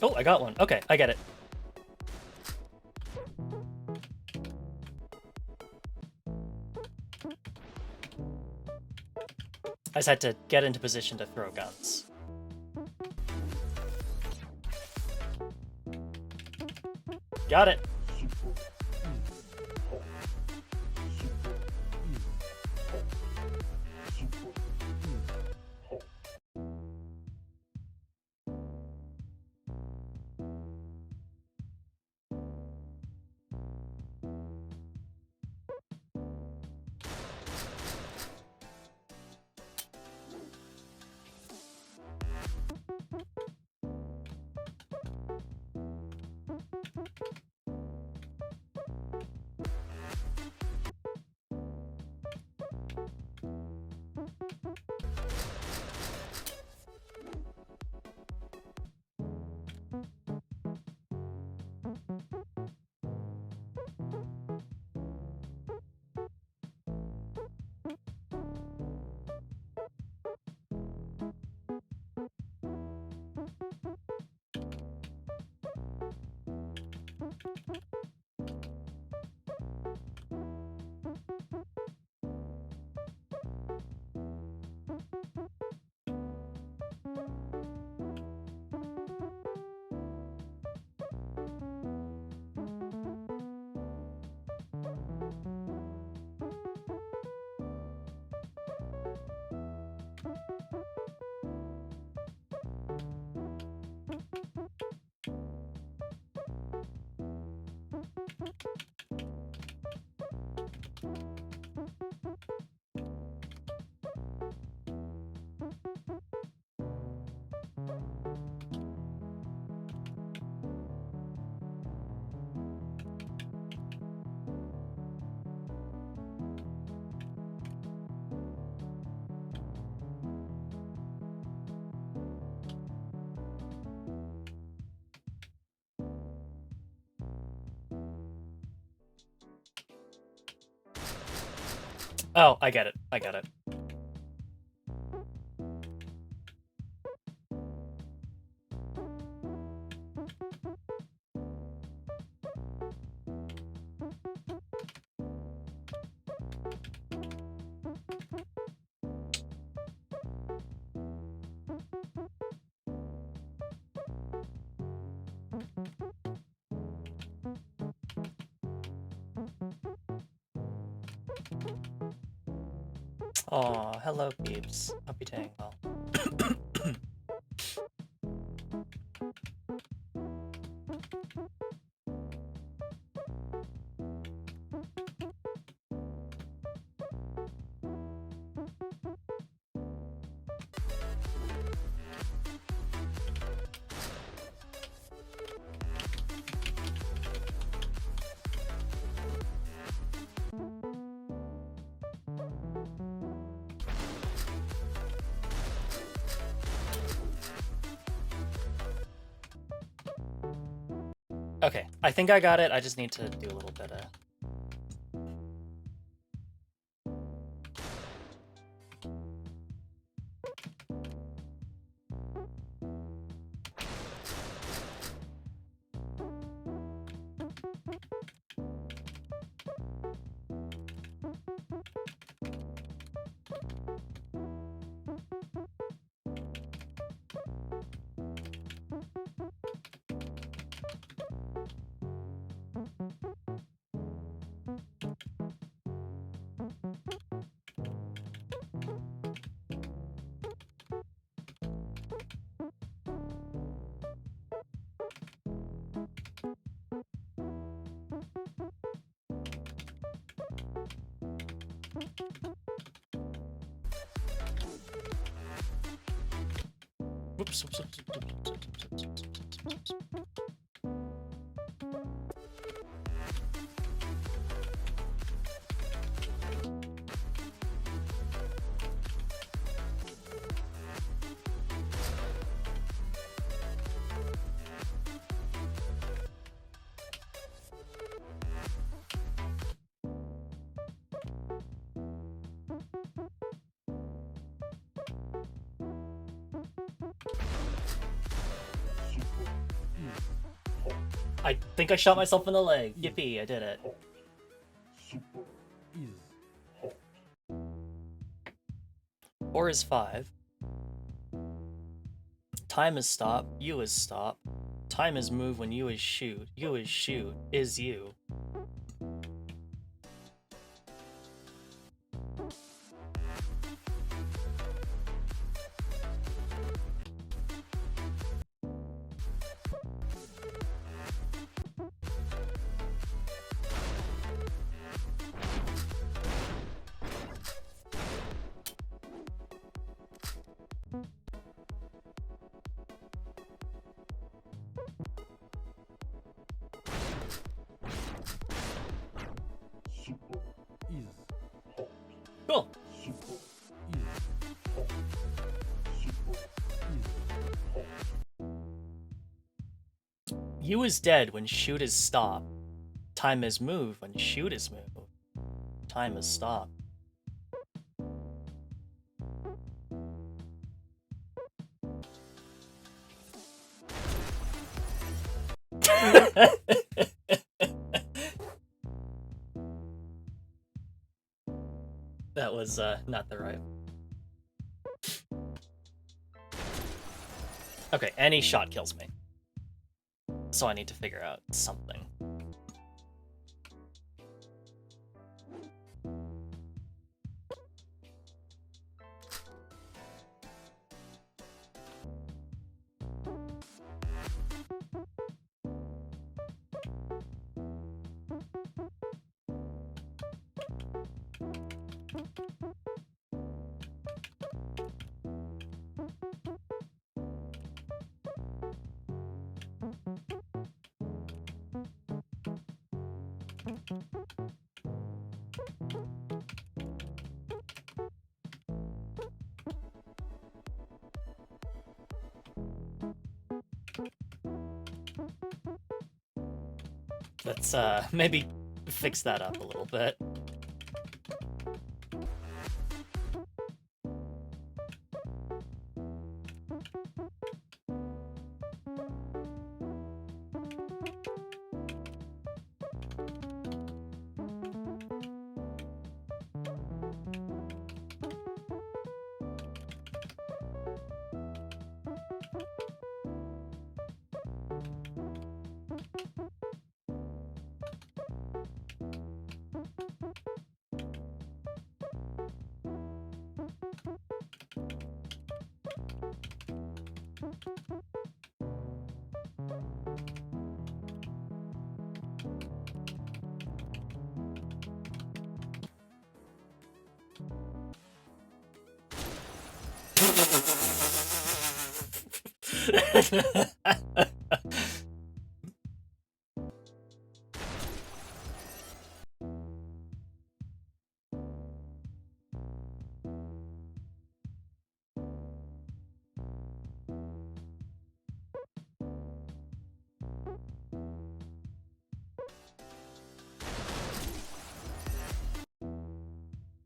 Oh, I got one. Okay, I get it. I just had to get into position to throw guns. Got it. Oh, I get it. I get it. Aw, hello peeps. Hope you're doing well. Okay, I think I got it. I just need to do a little bit of... Whoops. I think I shot myself in the leg. Yippee, I did it. Or is 5. Time is stop. You is stop. Time is move when you is shoot. You is shoot. Is you. Cool. You is dead when shoot is stop. Time is move when shoot is move. Time is stop. That was not the right. Okay, any shot kills me. So I need to figure out something. Let's maybe fix that up a little bit.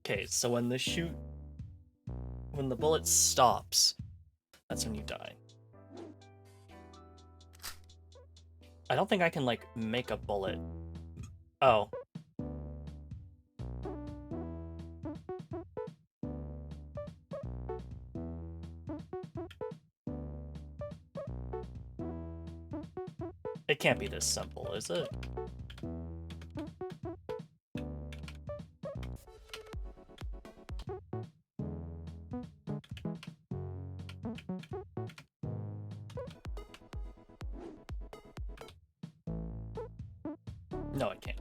Okay, so when the bullet stops, that's when you die. I don't think I can, like, make a bullet. Oh. It can't be this simple, is it? No, it can't.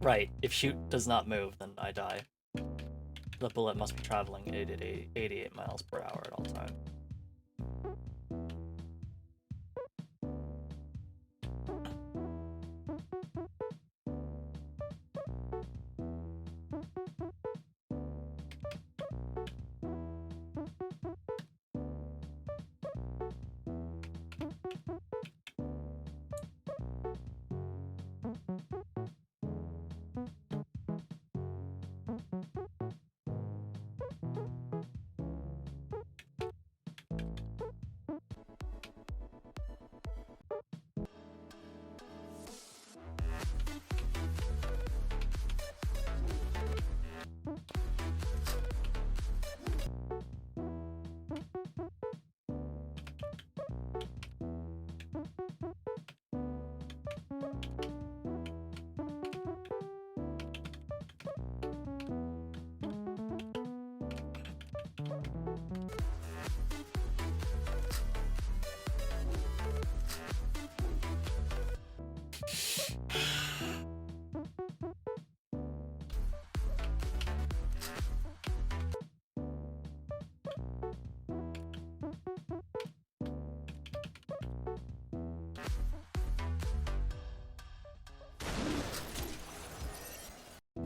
Right, if shoot does not move, then I die. The bullet must be traveling 88 miles per hour at all times.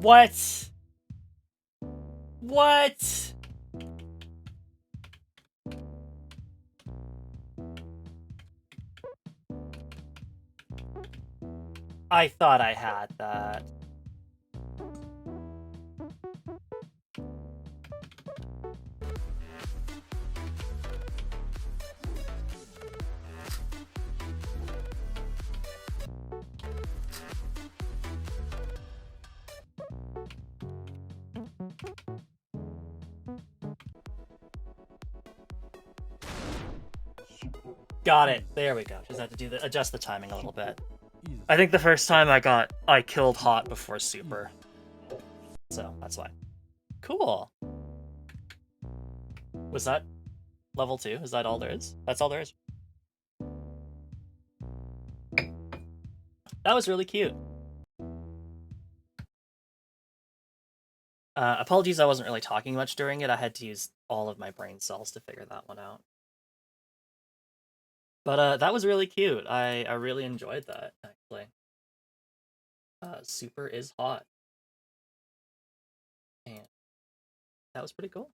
What? What? I thought I had that. Got it. There we go. Just had to adjust the timing a little bit. I think the first time I killed hot before super. So that's why. Cool. Was that level 2? Is that all there is? That's all there is. That was really cute. Apologies I wasn't really talking much during it. I had to use all of my brain cells to figure that one out. But that was really cute. I really enjoyed that, actually. Super is hot. And that was pretty cool.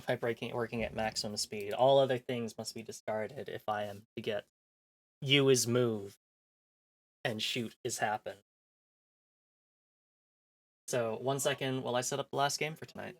by working at maximum speed. All other things must be discarded if I am to get you is move and shoot is happen. So 1 second while I set up the last game for tonight.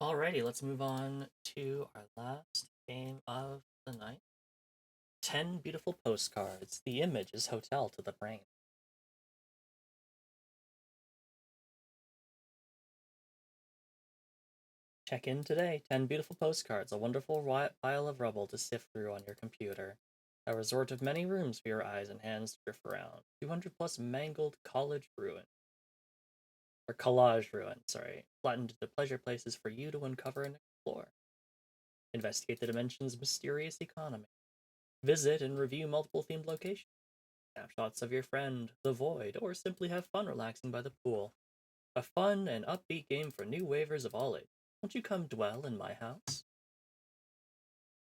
Alrighty, let's move on to our last game of the night. 10 Beautiful Postcards. The image is hotel to the brain. Check in today. 10 Beautiful Postcards, a wonderful pile of rubble to sift through on your computer. A resort of many rooms for your eyes and hands to drift around. 200 plus mangled college ruin. Or collage ruin, sorry. Flattened into pleasure places for you to uncover and explore. Investigate the dimension's mysterious economy. Visit and review multiple themed locations. Snapshots of your friend, the void, or simply have fun relaxing by the pool. A fun and upbeat game for new waivers of all ages. Won't you come dwell in my house?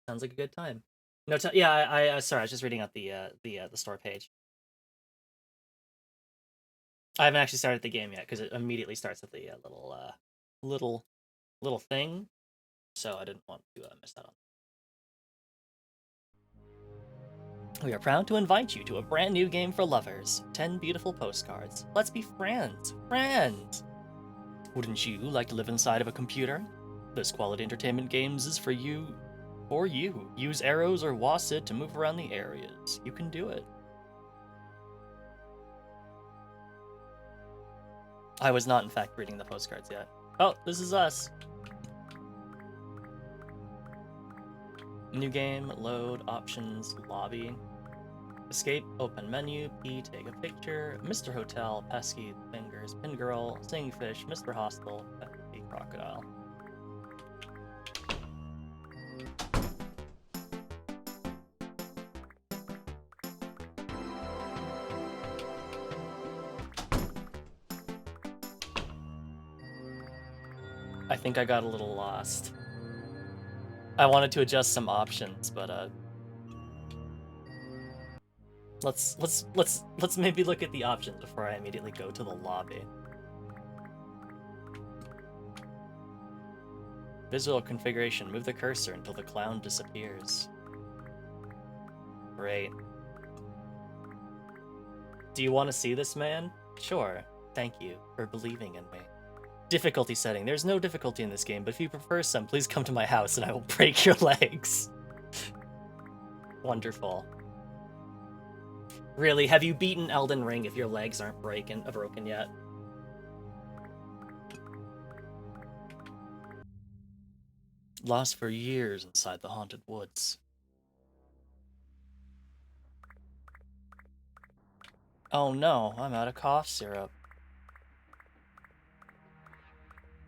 Sounds like a good time. No, yeah, I sorry, I was just reading out the store page. I haven't actually started the game yet because it immediately starts with the little thing, so I didn't want to miss that on. We are proud to invite you to a brand new game for lovers. 10 Beautiful Postcards. Let's be friends. Friends! Wouldn't you like to live inside of a computer? This quality entertainment games is for you. For you. Use arrows or WASD to move around the areas. You can do it. I was not, in fact, reading the postcards yet. Oh, this is us. New game, load, options, lobby. Escape, open menu, P, take a picture, Mr. Hotel, Pesky, Fingers, Pin Girl, Singing Fish, Mr. Hostel, P, Crocodile. I think I got a little lost. I wanted to adjust some options, but let's maybe look at the options before I immediately go to the lobby. Visual configuration. Move the cursor until the clown disappears. Great. Do you want to see this man? Sure. Thank you for believing in me. Difficulty setting. There's no difficulty in this game, but if you prefer some, please come to my house and I will break your legs. Wonderful. Really, have you beaten Elden Ring if your legs aren't broken yet? Lost for years inside the haunted woods. Oh no, I'm out of cough syrup.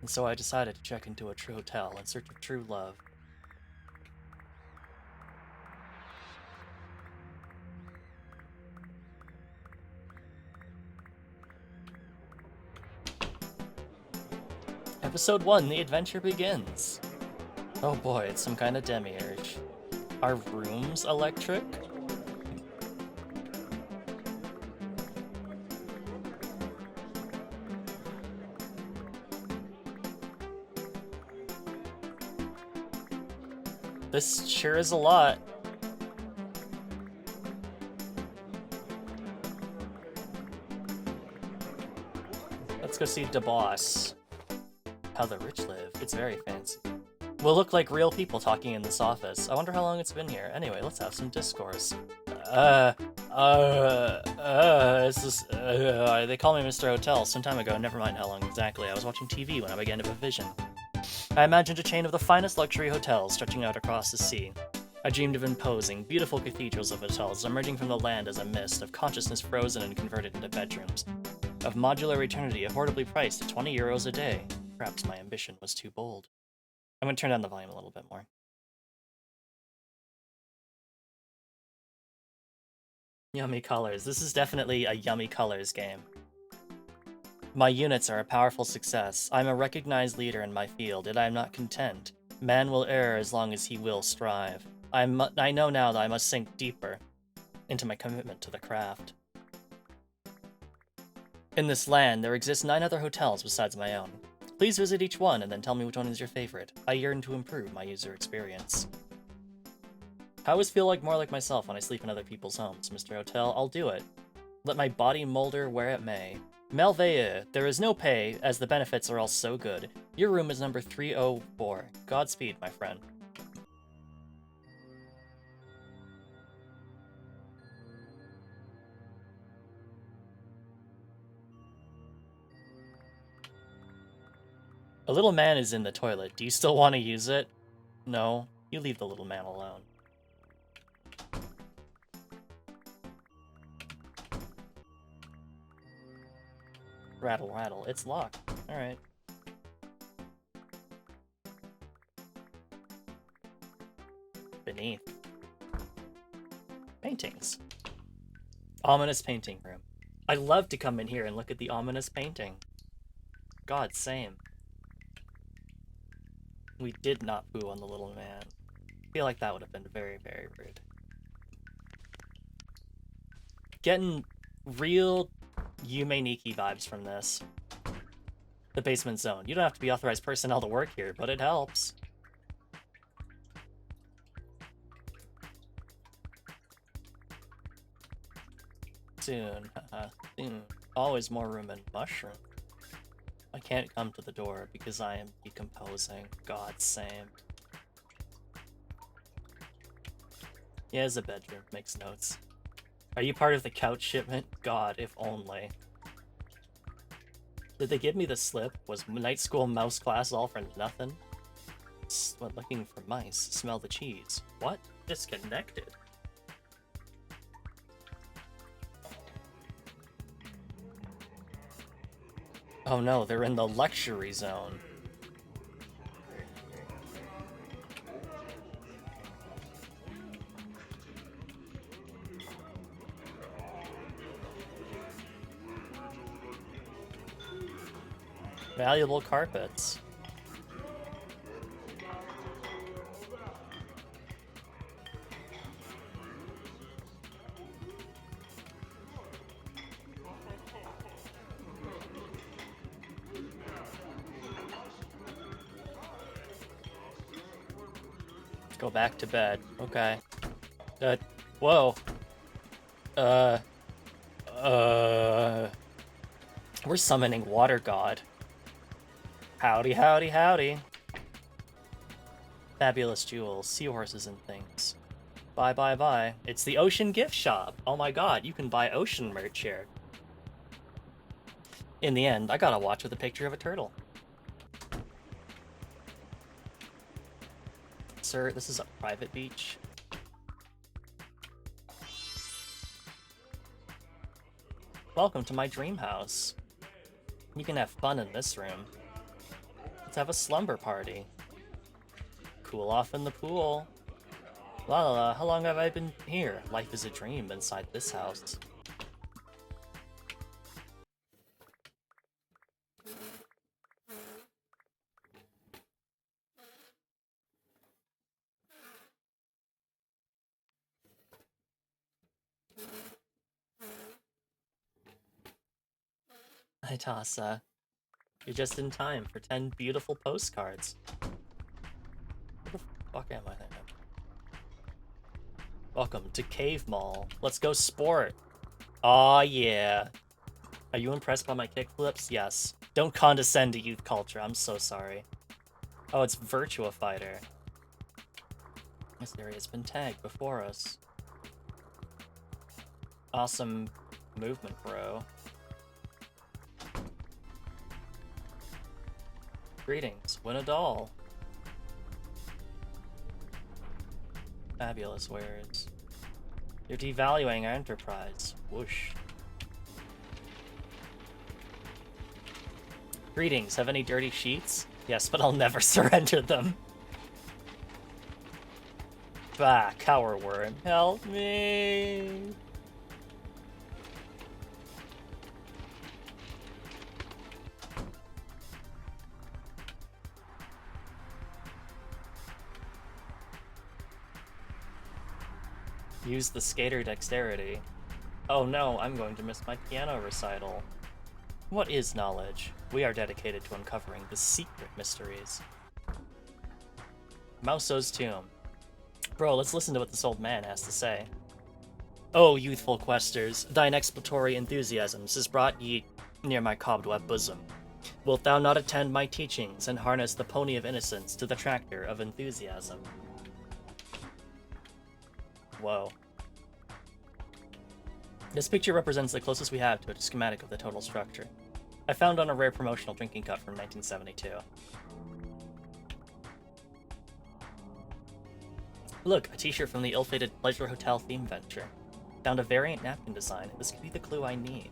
And so I decided to check into a true hotel in search of true love. Episode 1, the adventure begins. Oh boy, it's some kind of demiurge. Are rooms electric? This sure is a lot. Let's go see the boss. How the rich live. It's very fancy. We'll look like real people talking in this office. I wonder how long it's been here. Anyway, let's have some discourse. They call me Mr. Hotel some time ago. Never mind how long exactly. I was watching TV when I began to have a vision. I imagined a chain of the finest luxury hotels stretching out across the sea. I dreamed of imposing, beautiful cathedrals of hotels emerging from the land as a mist, of consciousness frozen and converted into bedrooms, of modular eternity affordably priced at 20 euros a day. Perhaps my ambition was too bold. I'm going to turn down the volume a little bit more. Yummy colors. This is definitely a yummy colors game. My units are a powerful success. I'm a recognized leader in my field, yet I am not content. Man will err as long as he will strive. I know now that I must sink deeper into my commitment to the craft. In this land, there exist 9 other hotels besides my own. Please visit each one and then tell me which one is your favorite. I yearn to improve my user experience. I always feel like more like myself when I sleep in other people's homes, Mr. Hotel. I'll do it. Let my body molder where it may. Merveilleux. There is no pay, as the benefits are all so good. Your room is number 304. Godspeed, my friend. A little man is in the toilet. Do you still want to use it? No. You leave the little man alone. Rattle, rattle. It's locked. Alright. Beneath. Paintings. Ominous painting room. I love to come in here and look at the ominous painting. God, same. We did not poo on the little man. I feel like that would have been very, very rude. Getting real Yume Nikki vibes from this. The basement zone. You don't have to be authorized personnel to work here, but it helps. Soon. Soon. Always more room in mushroom. I can't come to the door because I am decomposing. God, same. Yeah, it's a bedroom. Makes notes. Are you part of the couch shipment? God, if only. Did they give me the slip? Was night school mouse class all for nothing? What, looking for mice? Smell the cheese. What? Disconnected? Oh no, they're in the luxury zone. Valuable carpets. Go back to bed. Okay. Whoa. We're summoning Water God. Howdy, howdy, howdy. Fabulous jewels, seahorses and things. Bye, bye, bye. It's the Ocean Gift Shop. Oh my god, you can buy ocean merch here. In the end, I got a watch with a picture of a turtle. Sir, this is a private beach. Welcome to my dream house. You can have fun in this room. Let's have a slumber party. Cool off in the pool. La la la, how long have I been here? Life is a dream inside this house. Hi, Tasa. You're just in time for 10 beautiful postcards. Where the fuck am I? Welcome to Cave Mall. Let's go sport. Aw, yeah. Are you impressed by my kickflips? Yes. Don't condescend to youth culture. I'm so sorry. Oh, it's Virtua Fighter. This area's been tagged before us. Awesome movement, bro. Greetings. Win a doll. Fabulous wares. You're devaluing our enterprise. Whoosh. Greetings. Have any dirty sheets? Yes, but I'll never surrender them. Bah, cower worm. Help me. Use the skater dexterity. Oh no, I'm going to miss my piano recital. What is knowledge? We are dedicated to uncovering the secret mysteries. Mouso's tomb. Bro, let's listen to what this old man has to say. O youthful questers, thine exploratory enthusiasms has brought ye near my cobweb bosom. Wilt thou not attend my teachings and harness the pony of innocence to the tractor of enthusiasm? Whoa. This picture represents the closest we have to a schematic of the total structure. I found on a rare promotional drinking cup from 1972. Look, a t-shirt from the ill-fated Pleasure Hotel theme venture. Found a variant napkin design. This could be the clue I need.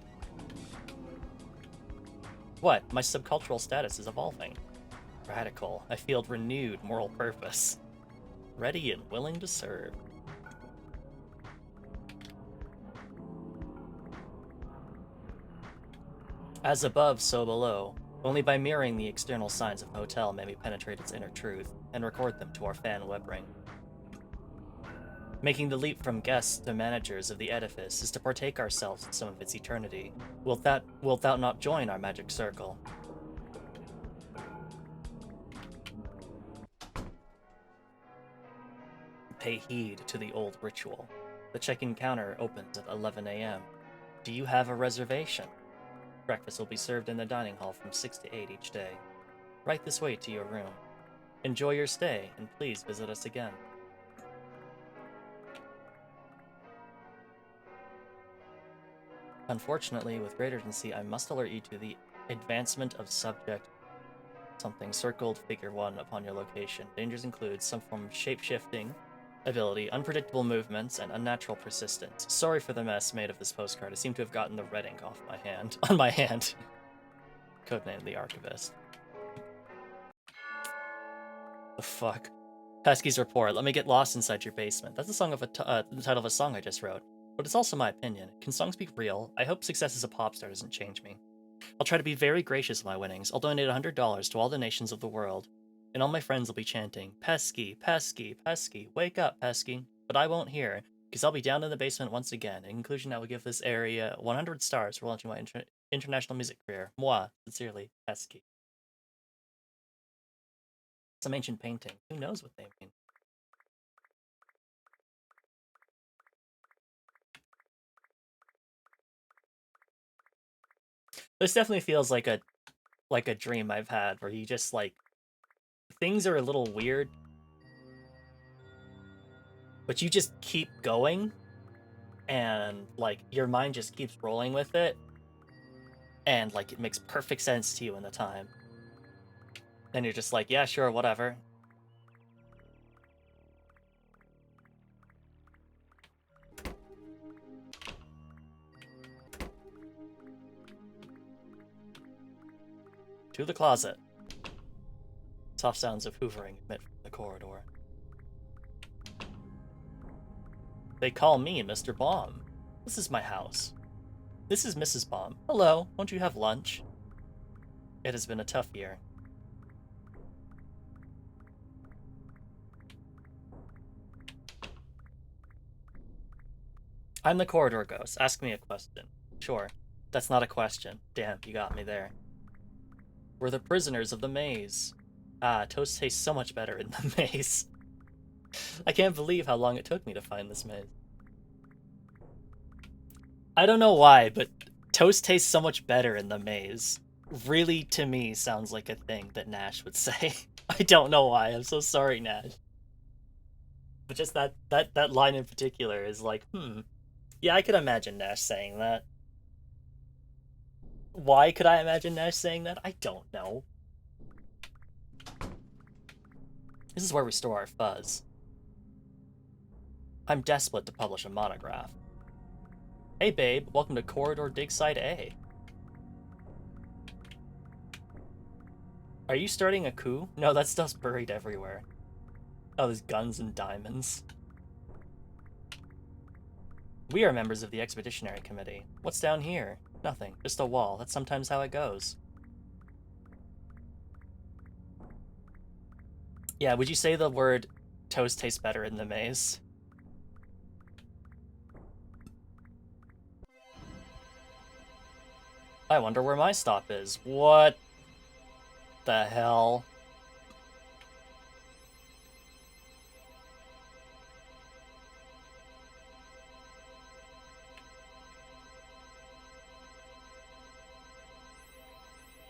What? My subcultural status is evolving. Radical. I feel renewed moral purpose. Ready and willing to serve. As above, so below. Only by mirroring the external signs of a hotel may we penetrate its inner truth, and record them to our fan web ring. Making the leap from guests to managers of the edifice is to partake ourselves in some of its eternity. Wilt thou not join our magic circle? Pay heed to the old ritual. The check-in counter opens at 11 a.m. Do you have a reservation? Breakfast will be served in the dining hall from 6 to 8 each day. Right this way to your room. Enjoy your stay, and please visit us again. Unfortunately, with great urgency, I must alert you to the advancement of subject something circled figure 1 upon your location. Dangers include some form of shape-shifting ability, unpredictable movements, and unnatural persistence. Sorry for the mess made of this postcard. I seem to have gotten the red ink off my hand. On my hand. Codename the Archivist. The fuck? Pesky's report. Let me get lost inside your basement. That's the title of a song I just wrote. But it's also my opinion. Can songs be real? I hope success as a pop star doesn't change me. I'll try to be very gracious with my winnings. I'll donate $100 to all the nations of the world. And all my friends will be chanting, Pesky, Pesky, Pesky, wake up, Pesky. But I won't hear, because I'll be down in the basement once again. In conclusion, I will give this area 100 stars for launching my international music career. Moi, sincerely, Pesky. Some ancient painting. Who knows what they mean? This definitely feels like a dream I've had, where you just, like, things are a little weird, but you just keep going, and, like, your mind just keeps rolling with it, and, like, it makes perfect sense to you in the time. And you're just like, yeah, sure, whatever. To the closet. Soft sounds of hoovering emit from the corridor. They call me Mr. Baum. This is my house. This is Mrs. Baum. Hello, won't you have lunch? It has been a tough year. I'm the corridor ghost. Ask me a question. Sure. That's not a question. Damn, you got me there. We're the prisoners of the maze. Ah, toast tastes so much better in the maze. I can't believe how long it took me to find this maze. I don't know why, but toast tastes so much better in the maze. Really, to me, sounds like a thing that Nash would say. I don't know why. I'm so sorry, Nash. But just that line in particular is like, yeah, I could imagine Nash saying that. Why could I imagine Nash saying that? I don't know. This is where we store our fuzz. I'm desperate to publish a monograph. Hey babe, welcome to Corridor Dig Site A. Are you starting a coup? No, that stuff's buried everywhere. Oh, there's guns and diamonds. We are members of the Expeditionary Committee. What's down here? Nothing, just a wall. That's sometimes how it goes. Yeah, would you say the word toast tastes better in the maze? I wonder where my stop is. What the hell?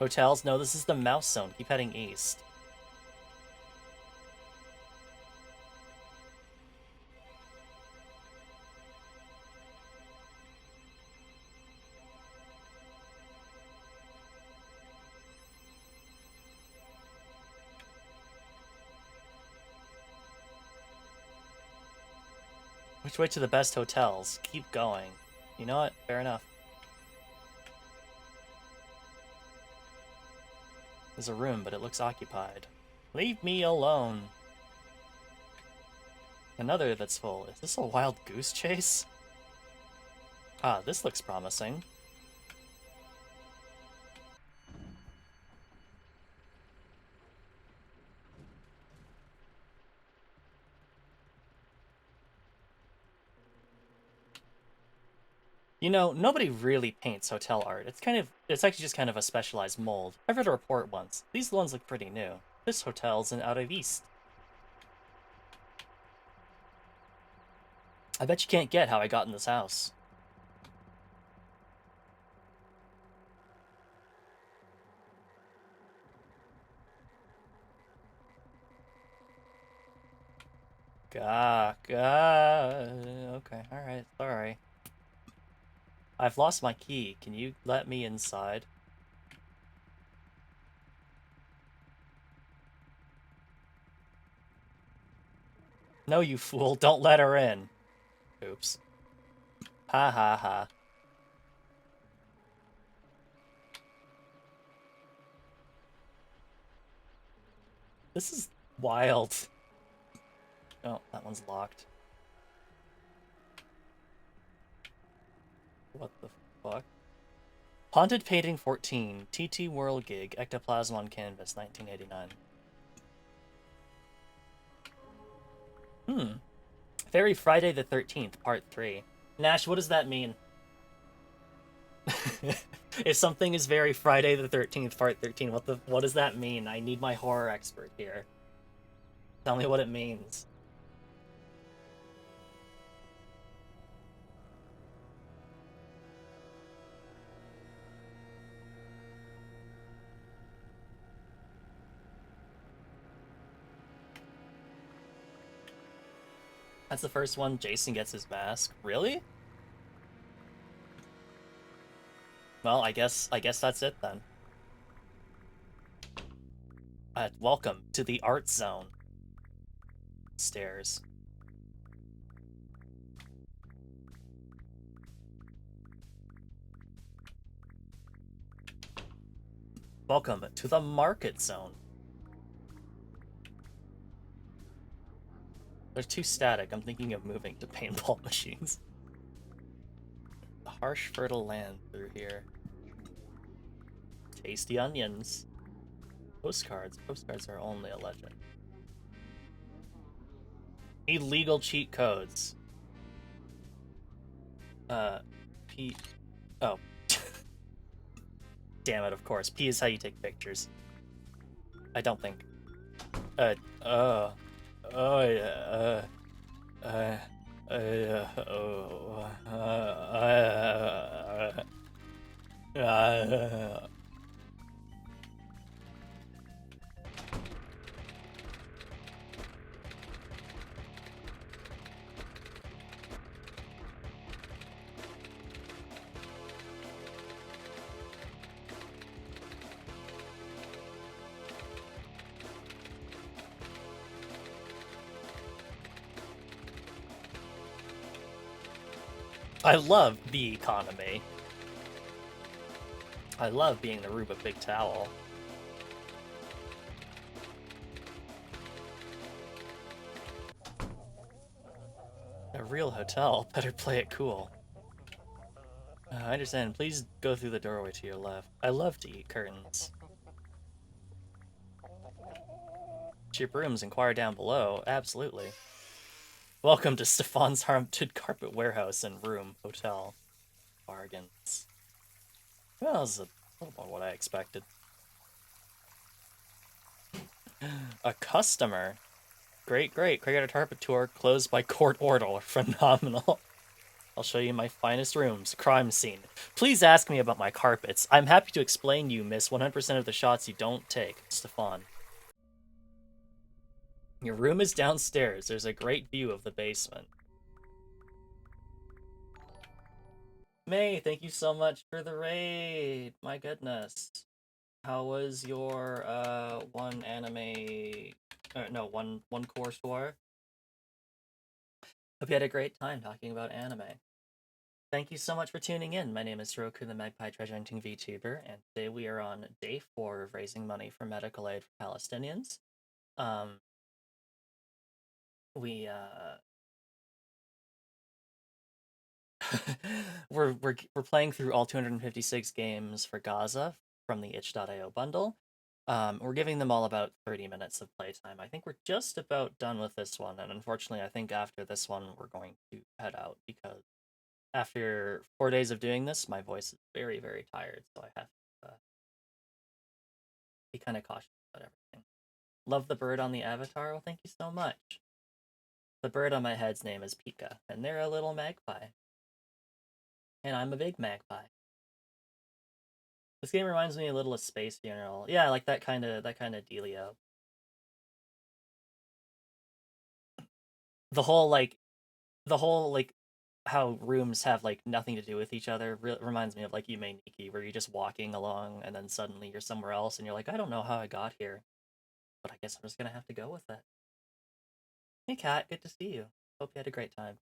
Hotels? No, this is the mouse zone. Keep heading east. Which way to the best hotels? Keep going. You know what? Fair enough. There's a room, but it looks occupied. Leave me alone. Another that's full. Is this a wild goose chase? Ah, this looks promising. You know, nobody really paints hotel art. It's actually just kind of a specialized mold. I read a report once. These ones look pretty new. This hotel's out of east. I bet you can't get how I got in this house. Gah. Okay, alright, sorry. I've lost my key. Can you let me inside? No, you fool. Don't let her in. Oops. Ha ha ha. This is wild. Oh, that one's locked. What the fuck? Haunted Painting 14, TT World Gig, Ectoplasm on Canvas, 1989. Fairy Friday the 13th, Part 3. Nash, what does that mean? If something is very Friday the 13th, Part 13, what does that mean? I need my horror expert here. Tell me what it means. That's the first one. Jason gets his mask. Really? Well, I guess that's it then. Welcome to the art zone. Stairs. Welcome to the market zone. They're too static. I'm thinking of moving to paintball machines. A harsh, fertile land through here. Tasty onions. Postcards. Postcards are only a legend. Illegal cheat codes. P. Oh. Damn it, of course. P is how you take pictures. I don't think. Oh yeah. Uh, oh. I love the economy. I love being the Ruba Big Towel. A real hotel. Better play it cool. I understand. Please go through the doorway to your left. I love to eat curtains. Cheap rooms, inquire down below. Absolutely. Welcome to Stefan's Haunted Carpet Warehouse and Room Hotel. Bargains. Well, that was a little more what I expected. A customer. Great, great. Craig a carpet tour closed by court order. Phenomenal. I'll show you my finest rooms. Crime scene. Please ask me about my carpets. I'm happy to explain you miss 100% of the shots you don't take. Stefan. Your room is downstairs. There's a great view of the basement. May, thank you so much for the raid. My goodness. How was your one anime one course tour? Hope you had a great time talking about anime. Thank you so much for tuning in. My name is Roku, the Magpie Treasure Hunting VTuber, and today we are on day 4 of raising money for medical aid for Palestinians. We we're playing through all 256 games for Gaza from the itch.io bundle. We're giving them all about 30 minutes of playtime. I think we're just about done with this one, and unfortunately, I think after this one, we're going to head out because after 4 days of doing this, my voice is very, very tired, so I have to be kind of cautious about everything. Love the bird on the avatar? Well, thank you so much. The bird on my head's name is Pika, and they're a little magpie. And I'm a big magpie. This game reminds me a little of Space Funeral. Yeah, like that kind of dealio. The whole how rooms have like nothing to do with each other reminds me of like Yume Nikki, where you're just walking along and then suddenly you're somewhere else and you're like, I don't know how I got here, but I guess I'm just gonna have to go with it. Hey Kat, good to see you. Hope you had a great time.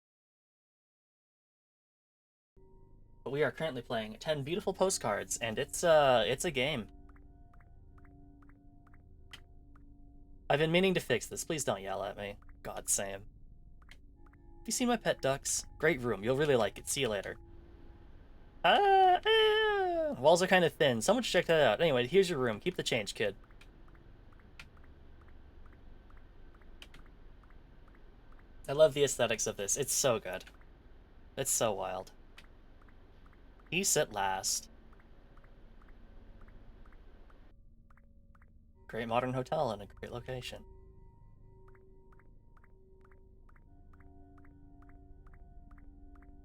But we are currently playing 10 Beautiful Postcards, and it's a game. I've been meaning to fix this. Please don't yell at me. God, Sam. Have you seen my pet ducks? Great room. You'll really like it. See you later. Walls are kind of thin. Someone should check that out. Anyway, here's your room. Keep the change, kid. I love the aesthetics of this. It's so good. It's so wild. You sit last. Great modern hotel in a great location.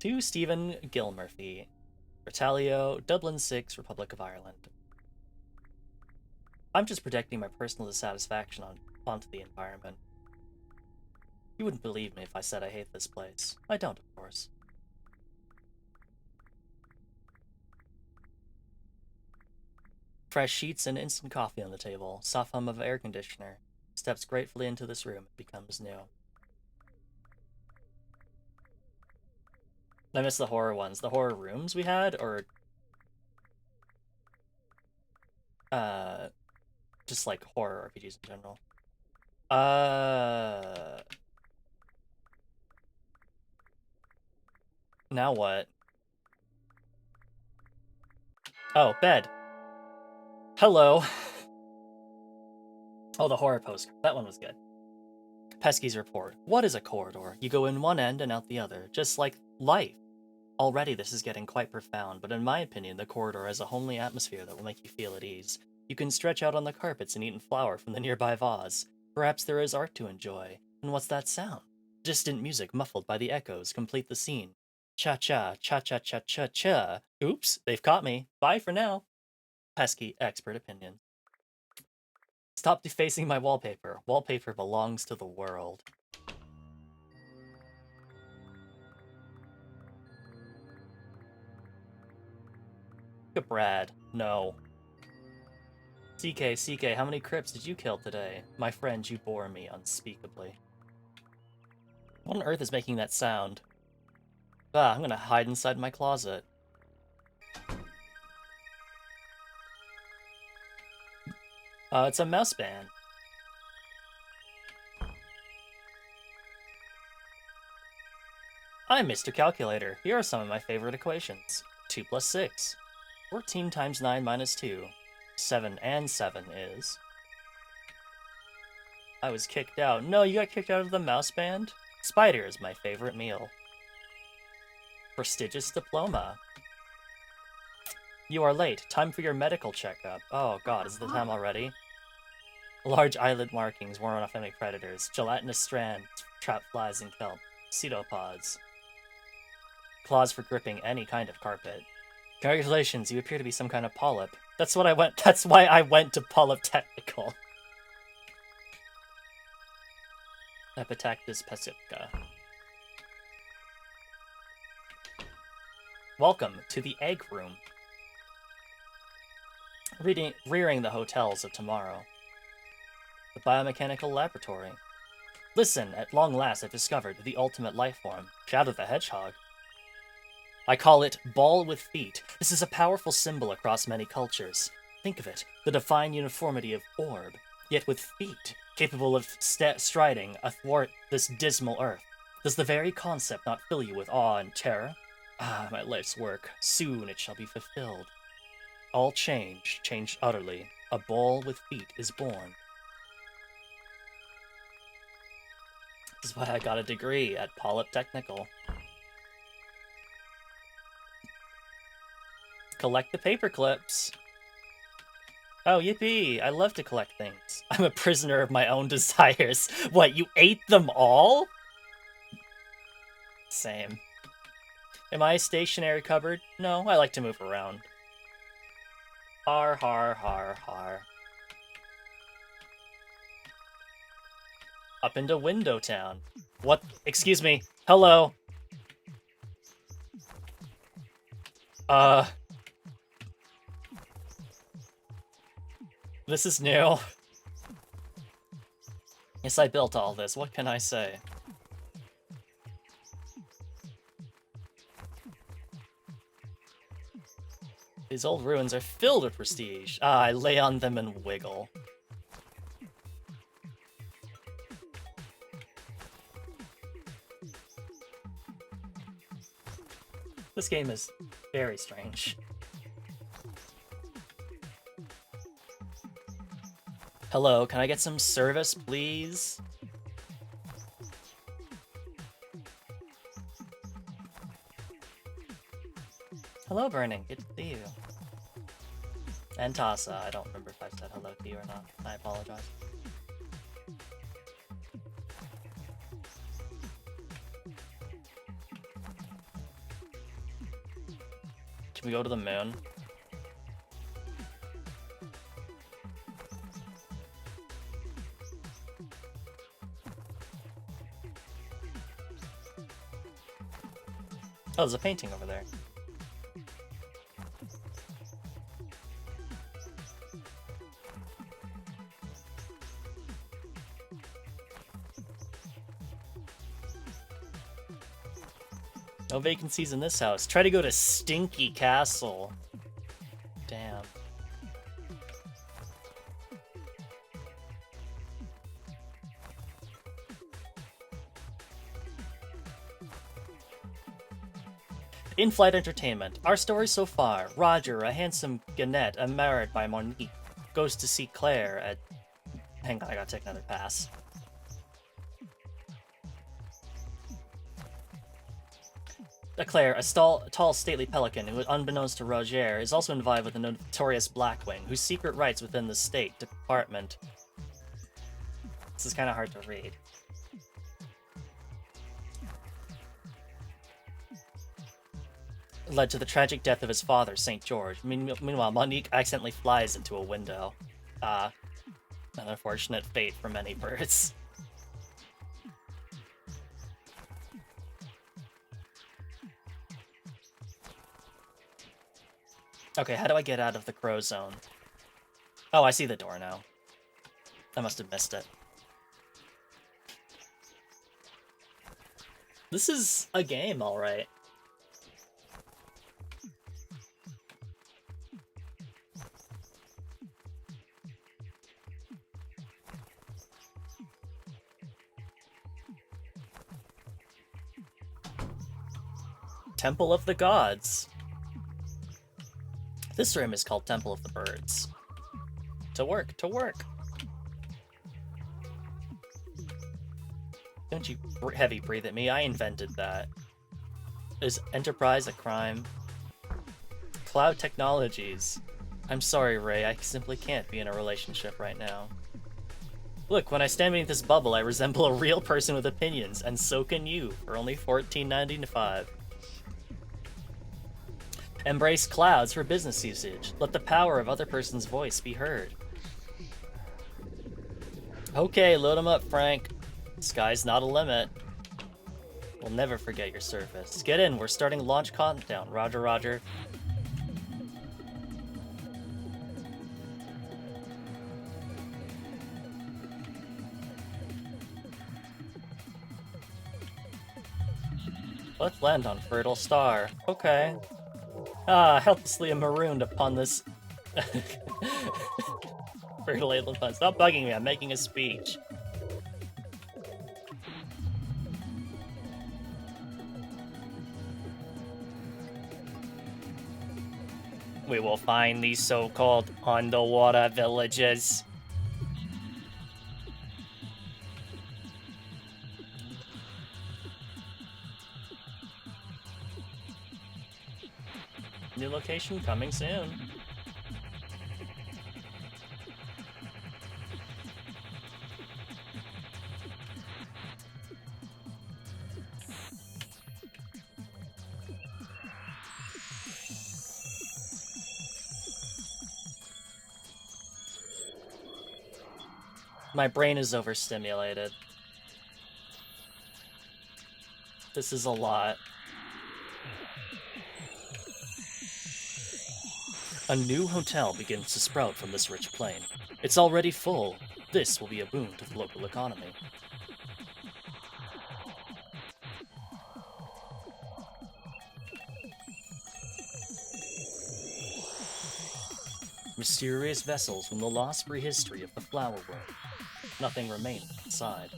To Stephen Gilmurphy. Retalio, Dublin 6, Republic of Ireland. I'm just projecting my personal dissatisfaction onto the environment. You wouldn't believe me if I said I hate this place. I don't, of course. Fresh sheets and instant coffee on the table. Soft hum of air conditioner. Steps gratefully into this room. It becomes new. I miss the horror ones. The horror rooms we had, or just like horror RPGs in general. Now what? Oh, bed. Hello. Oh, the horror poster. That one was good. Pesky's report. What is a corridor? You go in one end and out the other, just like life. Already this is getting quite profound, but in my opinion, the corridor has a homely atmosphere that will make you feel at ease. You can stretch out on the carpets and eat flour from the nearby vase. Perhaps there is art to enjoy. And what's that sound? Distant music muffled by the echoes complete the scene. Cha-cha, cha-cha-cha-cha-cha. Oops, they've caught me. Bye for now. Pesky expert opinion. Stop defacing my wallpaper. Wallpaper belongs to the world. Look at Brad. No. CK, how many Crips did you kill today? My friend, you bore me unspeakably. What on earth is making that sound? Ah, I'm gonna hide inside my closet. It's a mouse band. I'm Mr. Calculator. Here are some of my favorite equations. 2 plus 6. 14 times 9 minus 2. 7 and 7 is... I was kicked out. No, you got kicked out of the mouse band? Spider is my favorite meal. Prestigious diploma. You are late. Time for your medical checkup. Oh god, is it the time already? Large eyelid markings warn off enemy predators. Gelatinous strand trap flies and kelp. Pseudopods. Claws for gripping any kind of carpet. Congratulations, you appear to be some kind of polyp. That's why I went to Polytechnical. Epitactus pacifica. Welcome to the egg room. Rearing the hotels of tomorrow. The biomechanical laboratory. Listen, at long last I've discovered the ultimate life form, Shadow the Hedgehog. I call it Ball with Feet. This is a powerful symbol across many cultures. Think of it, the defined uniformity of orb, yet with feet, capable of striding athwart this dismal earth. Does the very concept not fill you with awe and terror? Ah, my life's work. Soon it shall be fulfilled. All changed utterly. A ball with feet is born. This is why I got a degree at Polytechnical. Collect the paper clips. Oh, yippee! I love to collect things. I'm a prisoner of my own desires. What, you ate them all? Same. Am I a stationary cupboard? No, I like to move around. Har, har, har, har. Up into Window Town. What? Excuse me. Hello. This is new. Yes, I built all this. What can I say? These old ruins are filled with prestige. Ah, I lay on them and wiggle. This game is very strange. Hello, can I get some service, please? Hello, Burning. Good to see you. And Tassa. I don't remember if I said hello to you or not. I apologize. Can we go to the moon? Oh, there's a painting over there. No vacancies in this house. Try to go to Stinky Castle. Damn. In-flight entertainment. Our story so far. Roger, a handsome Gannett, married by Monique, goes to see Claire at... Hang on, I gotta take another pass. Claire, a tall, stately pelican who, unbeknownst to Roger, is also involved with the notorious Blackwing, whose secret rights within the State Department... This is kind of hard to read. led to the tragic death of his father, St. George. Meanwhile, Monique accidentally flies into a window. An unfortunate fate for many birds. Okay, how do I get out of the crow zone? Oh, I see the door now. I must have missed it. This is a game, alright. Temple of the Gods. This room is called Temple of the Birds. To work, to work. Don't you heavy breathe at me, I invented that. Is Enterprise a crime? Cloud Technologies. I'm sorry, Ray, I simply can't be in a relationship right now. Look, when I stand beneath this bubble, I resemble a real person with opinions, and so can you, for only $14.95. Embrace clouds for business usage. Let the power of other person's voice be heard. Okay, load them up, Frank. Sky's not a limit. We'll never forget your service. Get in, we're starting launch countdown. Roger, roger. Let's land on Fertile Star. Okay. Helplessly marooned upon this fertile alien planet. Stop bugging me, I'm making a speech. We will find these so-called underwater villages. New location coming soon. My brain is overstimulated. This is a lot. A new hotel begins to sprout from this rich plain. It's already full. This will be a boon to the local economy. Mysterious vessels from the lost prehistory of the flower world. Nothing remains inside.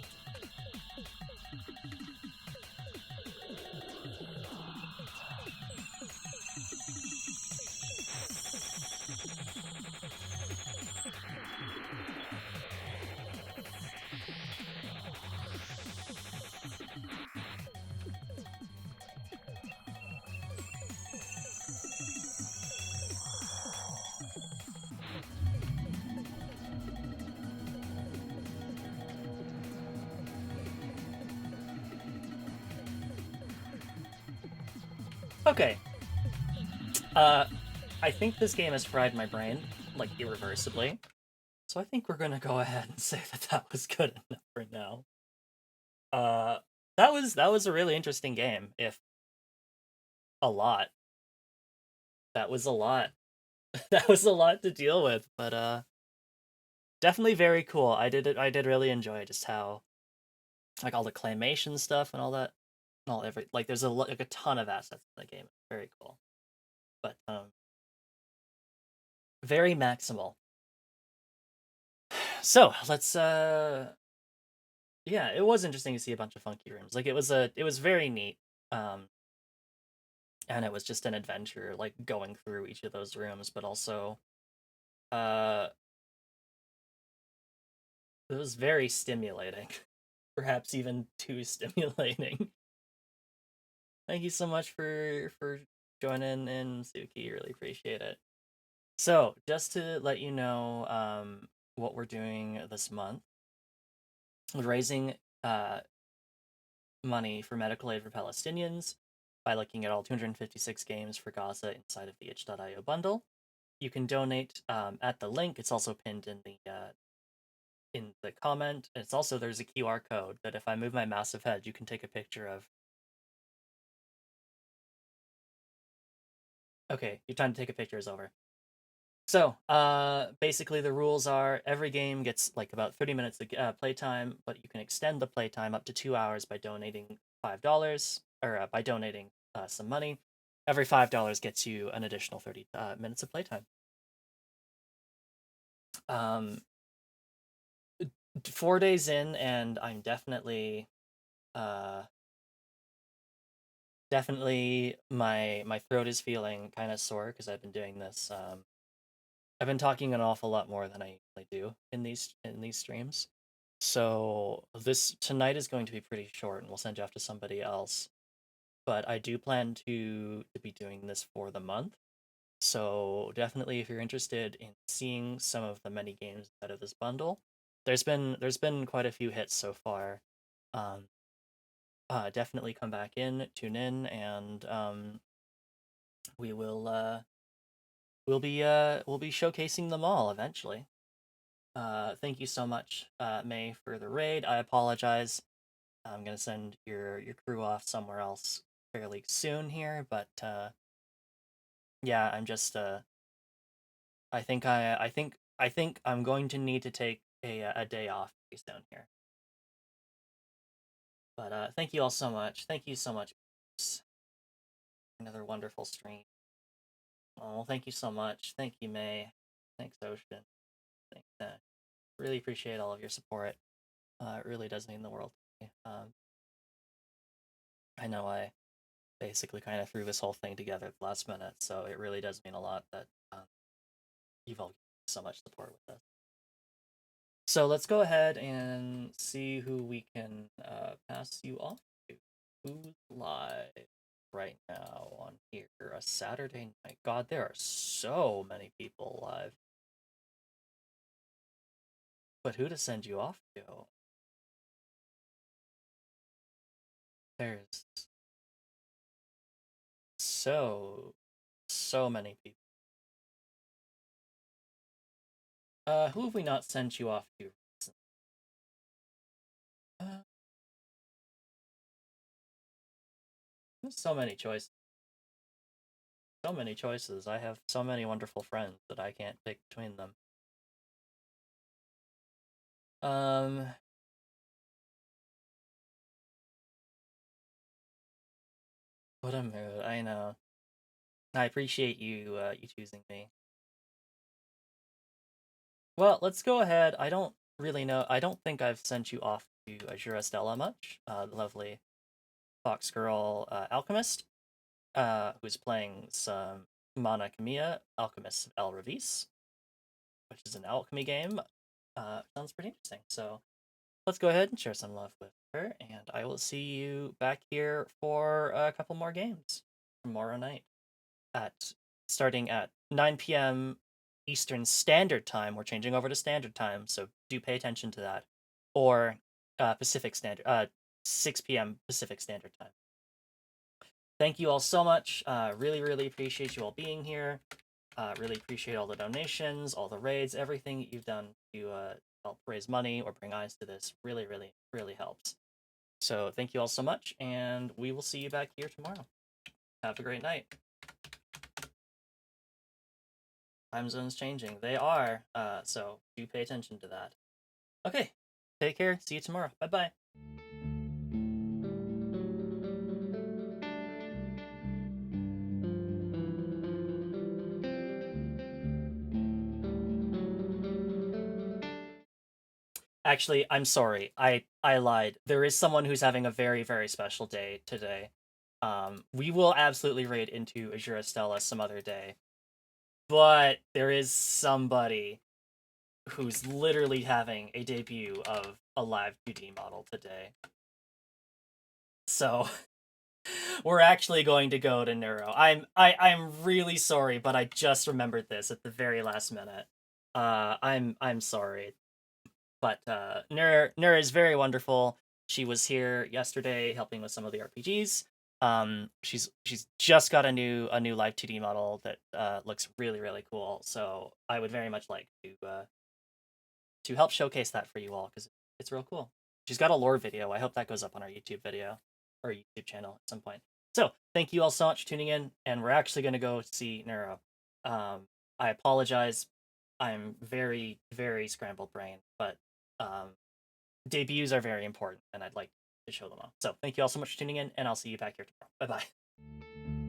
Okay. I think this game has fried my brain, like, irreversibly. So I think we're gonna go ahead and say that that was good enough for now. That was a really interesting game, if a lot. That was a lot. That was a lot to deal with, but definitely very cool. I did really enjoy just how, like, all the claymation stuff and all that, and all like there's like a ton of assets in the game. Very cool. But very maximal. So let's yeah, it was interesting to see a bunch of funky rooms. Like it was very neat. And it was just an adventure, like going through each of those rooms, but also uh it was very stimulating. Perhaps even too stimulating. Thank you so much for joining in, Suki. Really appreciate it. So, just to let you know what we're doing this month, we're raising money for medical aid for Palestinians. by looking at all 256 games for Gaza inside of the itch.io bundle. You can donate at the link. It's also pinned in the comment. It's also, there's a QR code that if I move my massive head, you can take a picture of. Okay, your time to take a picture is over. So, basically the rules are every game gets like about 30 minutes of playtime, but you can extend the playtime up to 2 hours by donating $5, or by donating some money. Every $5 gets you an additional 30 minutes of playtime. 4 days in, and I'm definitely my throat is feeling kind of sore because I've been doing this. I've been talking an awful lot more than I usually do in these streams. So this tonight is going to be pretty short, and we'll send you off to somebody else. But I do plan to be doing this for the month. So definitely, if you're interested in seeing some of the many games out of this bundle, there's been quite a few hits so far. Um, definitely come back in, tune in, and we will we'll be showcasing them all eventually. Thank you so much, May, for the raid. I apologize. I'm gonna send your crew off somewhere else fairly soon here, but yeah, I'm just I think I'm going to need to take a day off pretty soon here. But thank you all so much. Thank you so much. Another wonderful stream. Oh, thank you so much. Thank you, May. Thanks, Ocean. Thanks, really appreciate all of your support. It really does mean the world to me. I know I basically kind of threw this whole thing together at the last minute, so it really does mean a lot that you've all given so much support with this. So let's go ahead and see who we can pass you off to. Who's live right now on here? A Saturday night. God, there are so many people live. But who to send you off to? There's so many people. Who have we not sent you off to recently? There's so many choices. So many choices. I have so many wonderful friends that I can't pick between them. Um, what a mood. I know. I appreciate you you choosing me. Well, let's go ahead. I don't really know. I don't think I've sent you off to Azura Stella much. The lovely Fox Girl Alchemist, who's playing some Mana Kamiya, Alchemist of El Revis, which is an alchemy game. Sounds pretty interesting. So let's go ahead and share some love with her, and I will see you back here for a couple more games tomorrow night at starting at 9 p.m. Eastern Standard Time. We're changing over to Standard Time, so do pay attention to that. Or Pacific Standard, 6 p.m. Pacific Standard Time. Thank you all so much. Really appreciate you all being here. Really appreciate all the donations, all the raids, everything you've done to help raise money or bring eyes to this. Really helps. So thank you all so much, and we will see you back here tomorrow. Have a great night. Time zones changing. They are. So do pay attention to that. Okay. Take care. See you tomorrow. Bye bye. Actually, I'm sorry. I lied. There is someone who's having a very special day today. We will absolutely raid into Azura Stella some other day. But there is somebody who's literally having a debut of a live 2D model today. So we're actually going to go to Neuro. I'm really sorry, but I just remembered this at the very last minute. I'm sorry. But Nur is very wonderful. She was here yesterday helping with some of the RPGs. She's just got a new live 2D model that looks really really cool. So I would very much like to help showcase that for you all because it's real cool. She's got a lore video. I hope that goes up on our YouTube video or YouTube channel at some point. So thank you all so much for tuning in, and we're actually going to go see Neuro. I apologize. I'm very very scrambled brain, but um, debuts are very important, and I'd like to show them off. So thank you all so much for tuning in, and I'll see you back here tomorrow. Bye bye.